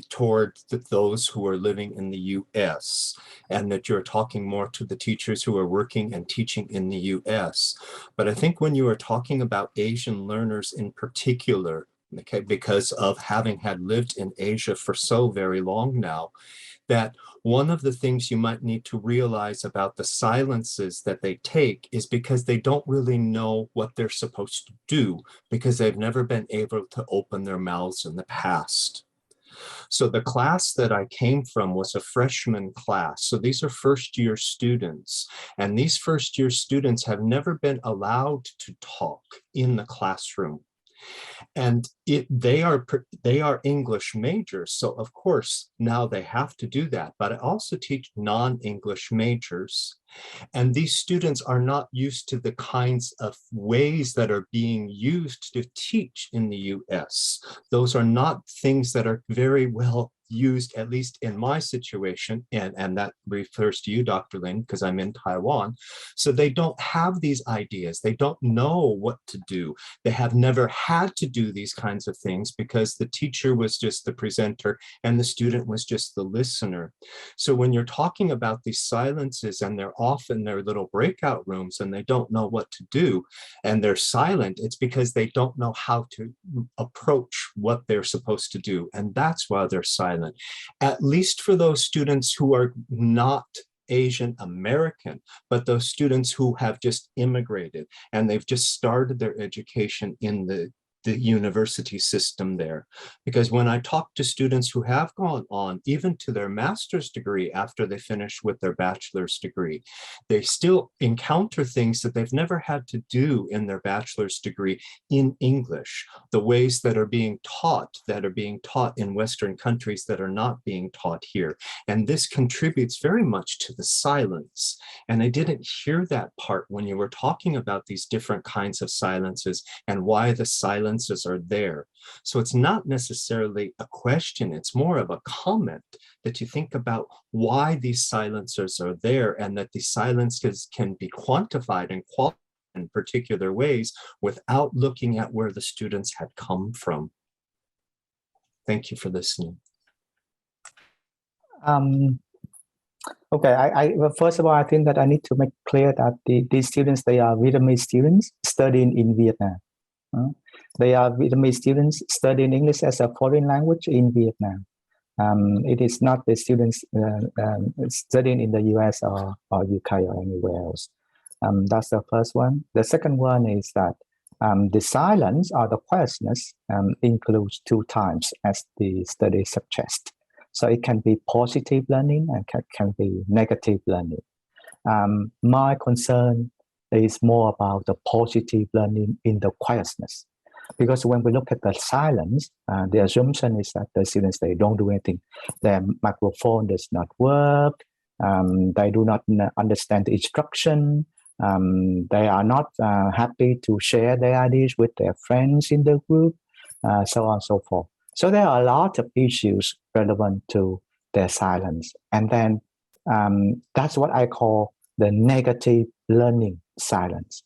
toward those who are living in the US, and that you're talking more to the teachers who are working and teaching in the US. But I think when you are talking about Asian learners in particular, okay, because of having had lived in Asia for so very long now, that one of the things you might need to realize about the silences that they take is because they don't really know what they're supposed to do because they've never been able to open their mouths in the past. So the class that I came from was a freshman class. So these are first-year students, and these first-year students have never been allowed to talk in the classroom. And they are English majors, so of course now they have to do that. But I also teach non-English majors, and these students are not used to the kinds of ways that are being used to teach in the US. Those are not things that are very well used, at least in my situation, and that refers to you, Dr. Lin, because I'm in Taiwan. So they don't have these ideas. They don't know what to do. They have never had to do these kinds of things because the teacher was just the presenter and the student was just the listener. So when you're talking about these silences and they're off in their little breakout rooms and they don't know what to do and they're silent, it's because they don't know how to approach what they're supposed to do. And that's why they're silent. At least for those students who are not Asian American, but those students who have just immigrated and they've just started their education in the university system there. Because when I talk to students who have gone on even to their master's degree after they finish with their bachelor's degree, they still encounter things that they've never had to do in their bachelor's degree in English, the ways that are being taught in Western countries that are not being taught here. And this contributes very much to the silence. And I didn't hear that part when you were talking about these different kinds of silences and why the silences are there. So it's not necessarily a question, it's more of a comment that you think about why these silencers are there and that these silences can be quantified and qualified in particular ways without looking at where the students had come from. Thank you for listening. Okay, well, first of all, I think that I need to make clear that these students, they are Vietnamese students studying in Vietnam. They are Vietnamese students studying English as a foreign language in Vietnam. It is not the students studying in the US or UK or anywhere else. That's the first one. The second one is that the silence or the quietness includes two types as the study suggests. So it can be positive learning and can be negative learning. My concern is more about the positive learning in the quietness. Because when we look at the silence, the assumption is that the students, they don't do anything. Their microphone does not work. They do not understand the instruction. They are not happy to share their ideas with their friends in the group, so on and so forth. So there are a lot of issues relevant to their silence. And then that's what I call the negative learning silence.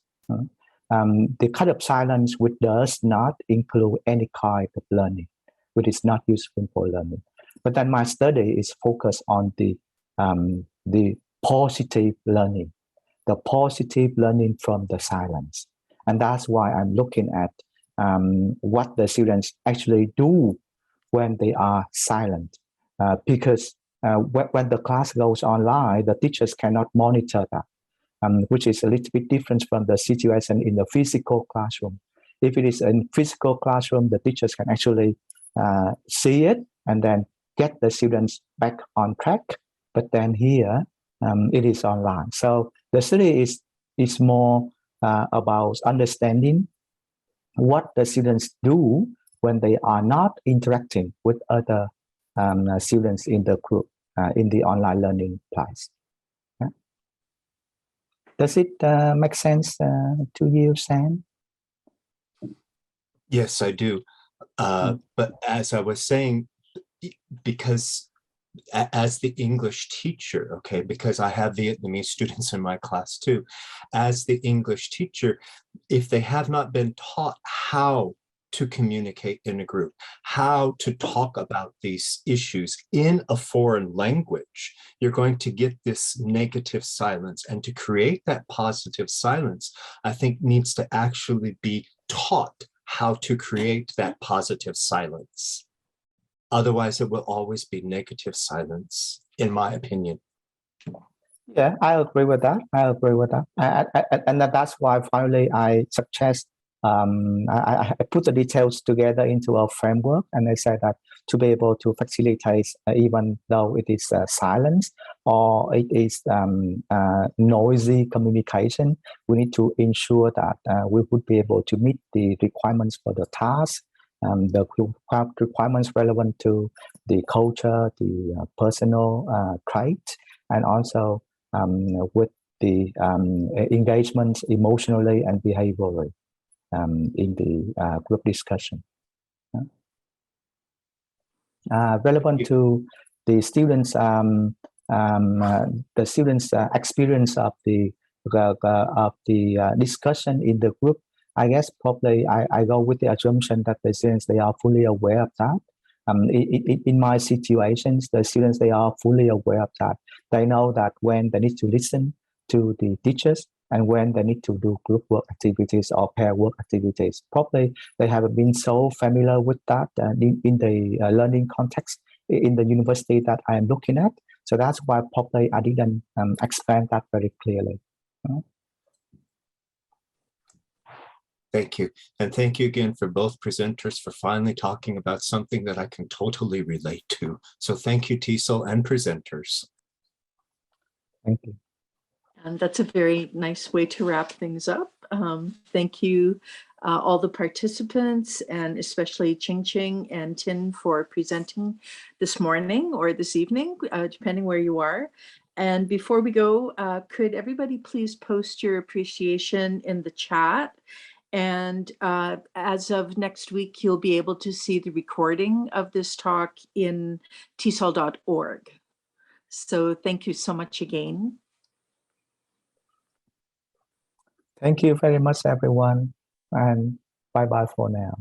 The kind of silence which does not include any kind of learning, which is not useful for learning. But then my study is focused on the positive learning, the positive learning from the silence. And that's why I'm looking at what the students actually do when they are silent. Because when the class goes online, the teachers cannot monitor that. Which is a little bit different from the situation in the physical classroom. If it is a physical classroom, the teachers can actually see it and then get the students back on track. But then here, it is online. So the study is more about understanding what the students do when they are not interacting with other students in the group, in the online learning class. Does it make sense to you, Sam? Yes, I do. But as I was saying, because as the English teacher, okay, because I have Vietnamese students in my class too, as the English teacher, if they have not been taught how to communicate in a group, how to talk about these issues in a foreign language, you're going to get this negative silence. And to create that positive silence, I think needs to actually be taught how to create that positive silence. Otherwise, it will always be negative silence, in my opinion. Yeah, I agree with that. And that's why finally I suggest I put the details together into a framework, and I said that to be able to facilitate, even though it is silence or it is noisy communication, we need to ensure that we would be able to meet the requirements for the task, the requirements relevant to the culture, the personal trait, and also with the engagement emotionally and behaviorally in the group discussion. Relevant to the students' experience of the discussion in the group. I guess probably I go with the assumption that the students, they are fully aware of that. In my situations, the students, they are fully aware of that. They know that when they need to listen to the teachers and when they need to do group work activities or pair work activities. Probably they haven't been so familiar with that in the learning context in the university that I am looking at. So that's why probably I didn't explain that very clearly. Thank you. And thank you again for both presenters for finally talking about something that I can totally relate to. So thank you, Teasel, and presenters. Thank you. And that's a very nice way to wrap things up. Thank you, all the participants, and especially Ching Ching and Tin for presenting this morning or this evening, depending where you are. And before we go, could everybody please post your appreciation in the chat? And as of next week, you'll be able to see the recording of this talk in tsol.org. So thank you so much again. Thank you very much, everyone, and bye-bye for now.